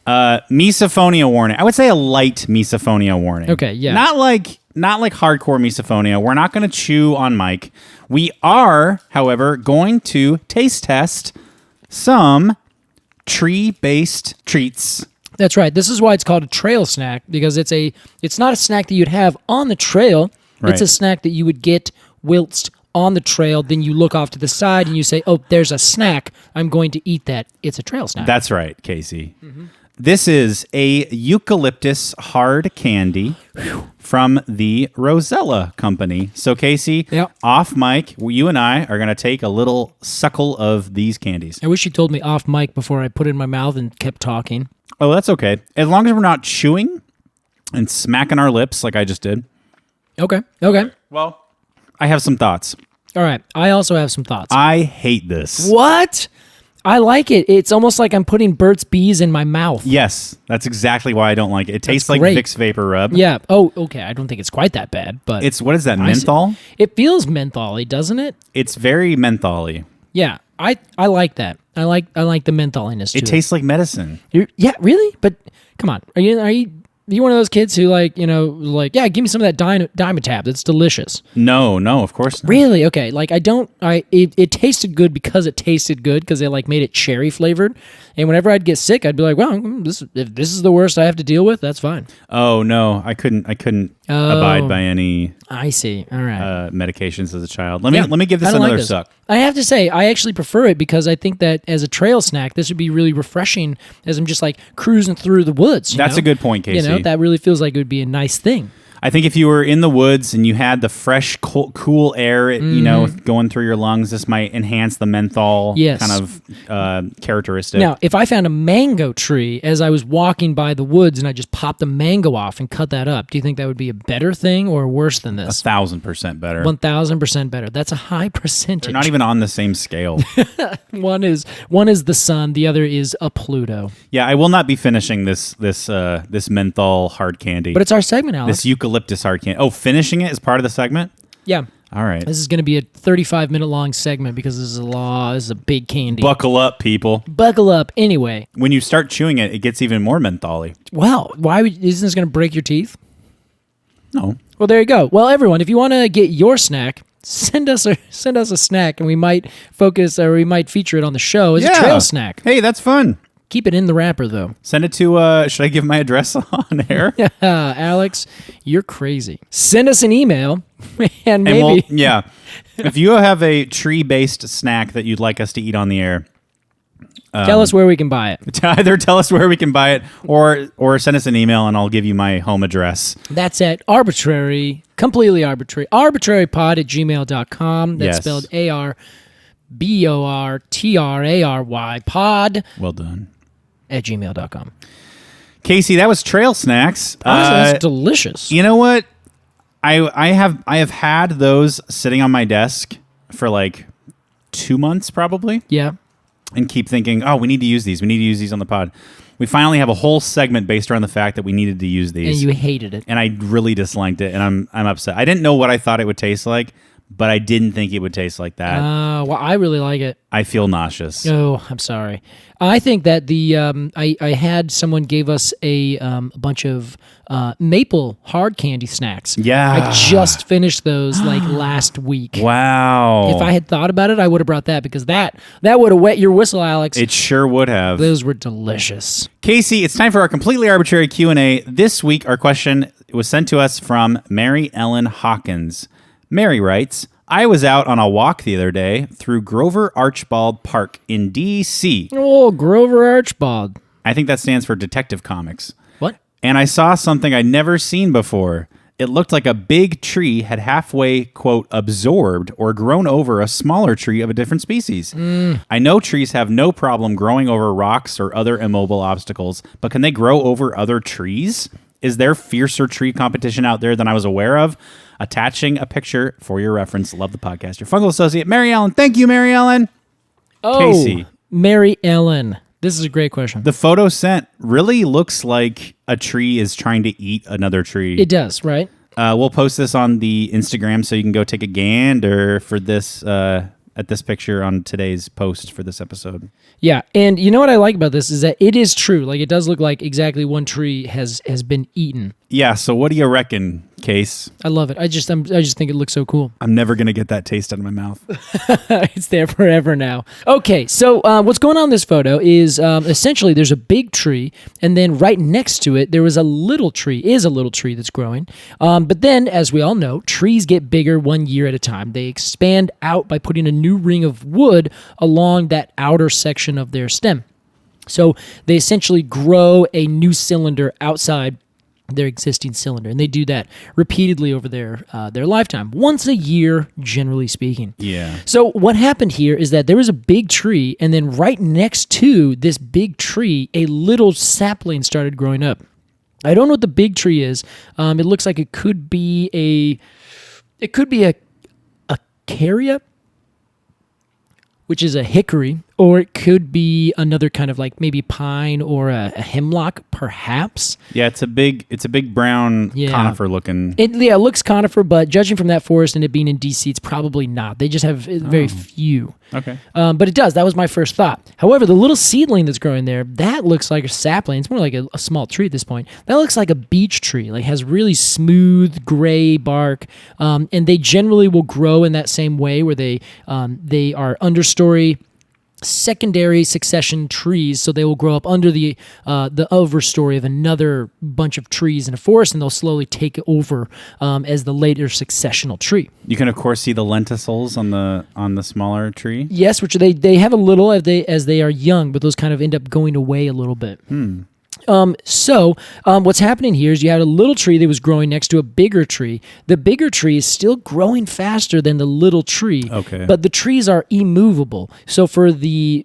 Misophonia warning. I would say a light misophonia warning. Okay, yeah. Not like hardcore misophonia. We're not going to chew on mic. We are, however, going to taste test some tree-based treats. That's right. This is why it's called a trail snack, because it's not a snack that you'd have on the trail. Right. It's a snack that you would get whilst on the trail. Then you look off to the side and you say, "Oh, there's a snack. I'm going to eat that." It's a trail snack. That's right, Casey. This is a eucalyptus hard candy from the Rosella Company. So, Casey, off mic, you and I are going to take a little suckle of these candies. I wish you told me off mic before I put it in my mouth and kept talking. Oh, that's okay. As long as we're not chewing and smacking our lips like I just did. Okay. Well, I have some thoughts. All right. I also have some thoughts. I hate this. What? I like it. It's almost like I'm putting Burt's Bees in my mouth. Yes, that's exactly why I don't like it. It tastes like great. Vicks Vapor Rub. Yeah. Oh, okay. I don't think it's quite that bad, but What is that, menthol? It feels mentholy, doesn't it? It's very mentholy. Yeah. I like that. I like the mentholiness to it. It tastes like medicine. Yeah, really? But come on. Are you one of those kids who yeah, give me some of that Dimetab. That's delicious. No, of course not. Really? Okay. It tasted good because it tasted good because they made it cherry flavored. And whenever I'd get sick, I'd be like, well, if this is the worst I have to deal with, that's fine. Oh no, I couldn't abide by any I see. All right. Medications as a child. Let me give this another suck. I have to say, I actually prefer it because I think that as a trail snack, this would be really refreshing as I'm just like cruising through the woods. That's a good point, Casey. That really feels like it would be a nice thing. I think if you were in the woods and you had the fresh, cool air, going through your lungs, this might enhance the menthol kind of characteristic. Now, if I found a mango tree as I was walking by the woods and I just popped a mango off and cut that up, do you think that would be a better thing or worse than this? 1,000% better. 1,000% better. That's a high percentage. They're not even on the same scale. One is the sun. The other is a Pluto. Yeah, I will not be finishing this menthol hard candy. But it's our segment, Alex. This eucalyptus hard candy. Oh, finishing it is part of the segment? Yeah. All right. This is going to be a 35-minute long segment because this is a big candy. Buckle up, people. Buckle up. Anyway. When you start chewing it, it gets even more mentholy. Well, isn't this going to break your teeth? No. Well, there you go. Well, everyone, if you want to get your snack, send us a snack and we might feature it on the show as a trail snack. Hey, that's fun. Keep it in the wrapper, though. Send it to, should I give my address on air? Alex, you're crazy. Send us an email, and maybe... If you have a tree-based snack that you'd like us to eat on the air... tell us where we can buy it. Either tell us where we can buy it, or send us an email, and I'll give you my home address. That's at Arbortrary, completely arbitrary, arbortrarypod@gmail.com. That's spelled ARBORTRARY pod. Well done. At gmail.com. Casey, that was trail snacks. Honestly, that's delicious. You know what? I have had those sitting on my desk for like 2 months probably. Yeah. And keep thinking, we need to use these. We need to use these on the pod. We finally have a whole segment based around the fact that we needed to use these. And you hated it. And I really disliked it, and I'm upset. I didn't know what I thought it would taste like, but I didn't think it would taste like that. Well, I really like it. I feel nauseous. Oh, I'm sorry. I think that I had someone gave us a bunch of maple hard candy snacks. Yeah. I just finished those like last week. Wow. If I had thought about it, I would have brought that because that would have wet your whistle, Alex. It sure would have. Those were delicious. Casey, it's time for our completely arbitrary Q&A. This week, our question was sent to us from Mary Ellen Hawkins. Mary writes, I was out on a walk the other day through Grover Archibald Park in D.C. Oh, Grover Archibald. I think that stands for Detective Comics. What? And I saw something I'd never seen before. It looked like a big tree had halfway, quote, absorbed or grown over a smaller tree of a different species. I know trees have no problem growing over rocks or other immobile obstacles, but can they grow over other trees? Is there fiercer tree competition out there than I was aware of? Attaching a picture for your reference. Love the podcast. Your fungal associate, Mary Ellen. Thank you, Mary Ellen. Oh, Casey. Mary Ellen. This is a great question. The photo sent really looks like a tree is trying to eat another tree. It does, right? We'll post this on the Instagram so you can go take a gander for this at this picture on today's post for this episode. Yeah, and you know what I like about this is that it is true. Like, it does look like exactly one tree has been eaten. Yeah, so what do you reckon, Case? I love it. I just think it looks so cool. I'm never going to get that taste out of my mouth. It's there forever now. Okay, so what's going on in this photo is essentially there's a big tree, and then right next to it there is a little tree that's growing. But then, as we all know, trees get bigger 1 year at a time. They expand out by putting a new ring of wood along that outer section of their stem. So they essentially grow a new cylinder outside their existing cylinder, and they do that repeatedly over their lifetime, once a year, generally speaking. Yeah. So what happened here is that there was a big tree, and then right next to this big tree, a little sapling started growing up. I don't know what the big tree is. It looks like it could be a caria, which is a hickory, or it could be another kind of like maybe pine or a hemlock, perhaps. Yeah, it's a big brown conifer looking. It looks conifer, but judging from that forest and it being in DC, it's probably not. They just have very few. Okay. But it does. That was my first thought. However, the little seedling that's growing there, that looks like a sapling. It's more like a small tree at this point. That looks like a beech tree. Like, has really smooth gray bark, and they generally will grow in that same way where they are understory secondary succession trees, so they will grow up under the overstory of another bunch of trees in a forest, and they'll slowly take over as the later successional tree. You can of course see the lenticels on the smaller tree. Yes, which they have a little as they are young, but those kind of end up going away a little bit. So what's happening here is you had a little tree that was growing next to a bigger tree. The bigger tree is still growing faster than the little tree, but the trees are immovable. So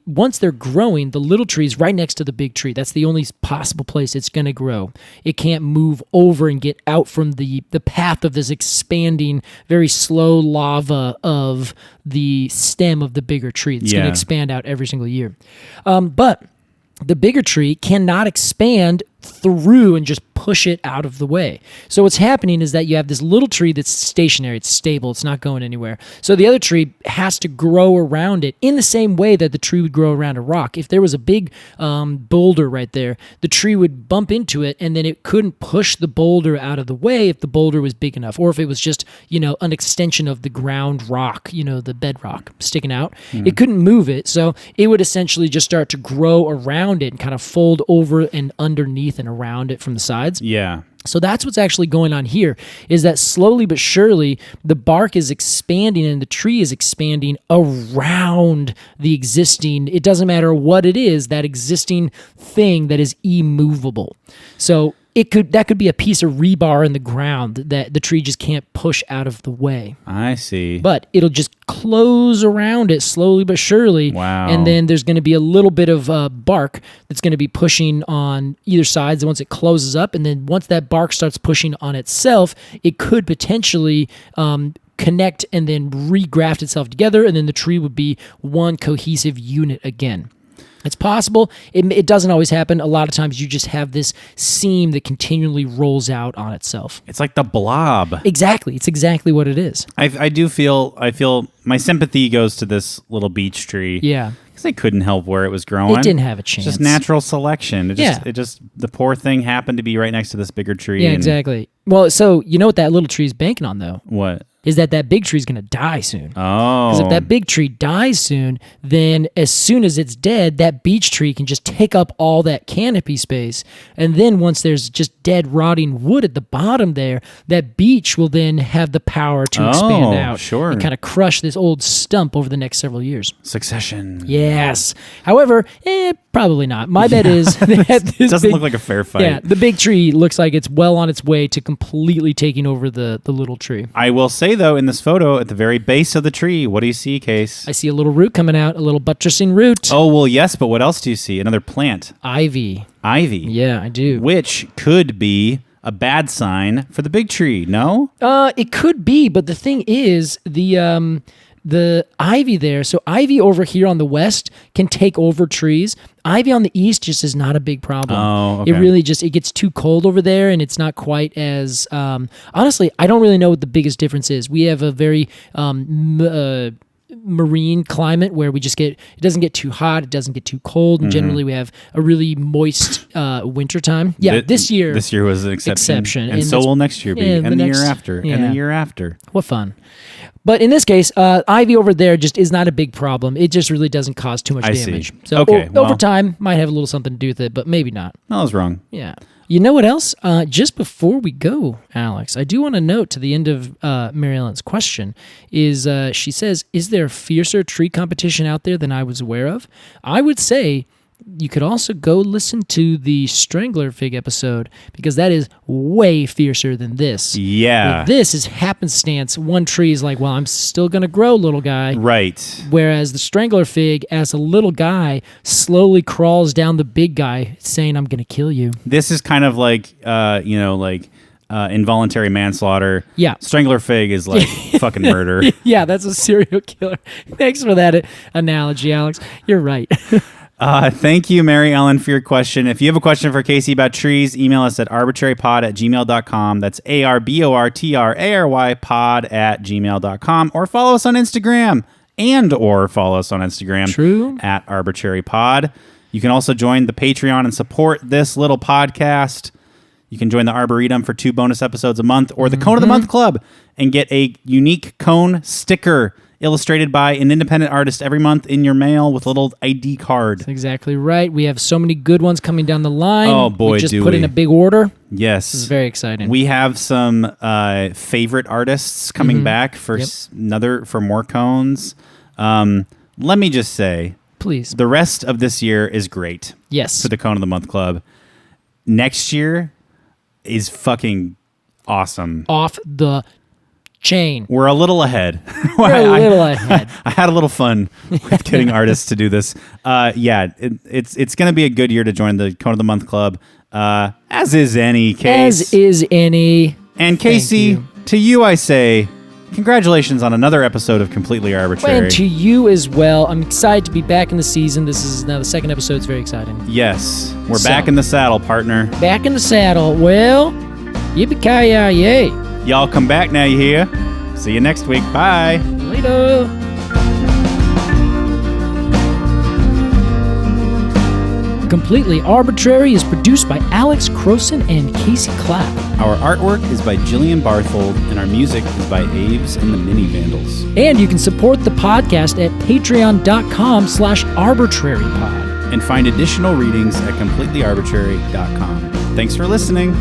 once they're growing, the little tree is right next to the big tree. That's the only possible place it's going to grow. It can't move over and get out from the path of this expanding, very slow lava of the stem of the bigger tree. It's going to expand out every single year. But the bigger tree cannot expand through and just push it out of the way. So what's happening is that you have this little tree that's stationary, it's stable, it's not going anywhere. So the other tree has to grow around it in the same way that the tree would grow around a rock. If there was a big boulder right there, the tree would bump into it, and then it couldn't push the boulder out of the way if the boulder was big enough, or if it was just, an extension of the ground rock, the bedrock sticking out. It couldn't move it, so it would essentially just start to grow around it and kind of fold over and underneath and around it from the sides. Yeah. So that's what's actually going on here, is that slowly but surely the bark is expanding and the tree is expanding around the existing, it doesn't matter what it is, that existing thing that is immovable. So that could be a piece of rebar in the ground that the tree just can't push out of the way. I see. But it'll just close around it slowly but surely. Wow. And then there's going to be a little bit of bark that's going to be pushing on either side once it closes up. And then once that bark starts pushing on itself, it could potentially connect and then regraft itself together. And then the tree would be one cohesive unit again. It's possible. It doesn't always happen. A lot of times you just have this seam that continually rolls out on itself. It's like the blob. Exactly. It's exactly what it is. I feel my sympathy goes to this little beech tree. Yeah. Because they couldn't help where it was growing. It didn't have a chance. Just natural selection. The poor thing happened to be right next to this bigger tree. Yeah, exactly. Well, so you know what that little tree is banking on, though? What? Is that big tree is going to die soon. Oh. Because if that big tree dies soon, then as soon as it's dead, that beech tree can just take up all that canopy space. And then once there's just dead, rotting wood at the bottom there, that beech will then have the power to expand out. Sure. And kind of crush this old stump over the next several years. Succession. Yes. However, probably not. My bet is that this doesn't look like a fair fight. Yeah, the big tree looks like it's well on its way to completely taking over the little tree. I will say, though, in this photo, at the very base of the tree, what do you see, Case? I see a little root coming out, a little buttressing root. Oh, well, yes, but what else do you see? Another plant. Ivy. Yeah, I do. Which could be a bad sign for the big tree, no? It could be, but the thing is, the ivy there, so ivy over here on the west can take over trees. Ivy on the east just is not a big problem. Oh, okay. It really it gets too cold over there, and it's not quite as, honestly, I don't really know what the biggest difference is. We have a very marine climate where it doesn't get too hot, it doesn't get too cold, and generally we have a really moist winter time. Yeah, this year was an exception. And so will next year be, and the year after, and the year after. What fun. But in this case, ivy over there just is not a big problem. It just really doesn't cause too much damage. See. So okay, over time, might have a little something to do with it, but maybe not. I was wrong. Yeah. You know what else? Just before we go, Alex, I do want to note to the end of Mary Ellen's question is she says, is there a fiercer tree competition out there than I was aware of? I would say you could also go listen to the Strangler Fig episode, because that is way fiercer than this. Yeah. But this is happenstance. One tree is like, well, I'm still going to grow, little guy. Right. Whereas the Strangler Fig, as a little guy, slowly crawls down the big guy, saying, I'm going to kill you. This is kind of like, involuntary manslaughter. Yeah. Strangler Fig is like fucking murder. Yeah, that's a serial killer. Thanks for that analogy, Alex. You're right. Thank you, Mary Ellen, for your question. If you have a question for Casey about trees, email us at arbortrarypod@gmail.com. That's ARBORTRARY pod@gmail.com. Or follow us on Instagram True. at arbortrarypod. You can also join the Patreon and support this little podcast. You can join the Arboretum for 2 bonus episodes a month, or the Cone of the Month Club and get a unique cone sticker illustrated by an independent artist every month in your mail with a little ID card. That's exactly right. We have so many good ones coming down the line. Oh, boy, we just do put we. in a big order. Yes. This is very exciting. We have some favorite artists coming back for for more cones. Let me just say, please, the rest of this year is great. Yes. For the Cone of the Month Club. Next year is fucking awesome. Off the chain. We're a little ahead. We're a little ahead. I had a little fun with getting artists to do this. It's going to be a good year to join the Cone of the Month Club, as is any case. As is any. And Casey, to you I say, congratulations on another episode of Completely Arbortrary. And to you as well. I'm excited to be back in the season. This is now the second episode. It's very exciting. Yes. We're back in the saddle, partner. Back in the saddle. Well, yippee-ki-yay. Y'all come back now, you hear? See you next week. Bye. Later. Completely Arbortrary is produced by Alex Crowson and Casey Clapp. Our artwork is by Jillian Barthold, and our music is by Aves and the Mini Vandals. And you can support the podcast at patreon.com/arbitrarypod. And find additional readings at completelyarbitrary.com. Thanks for listening.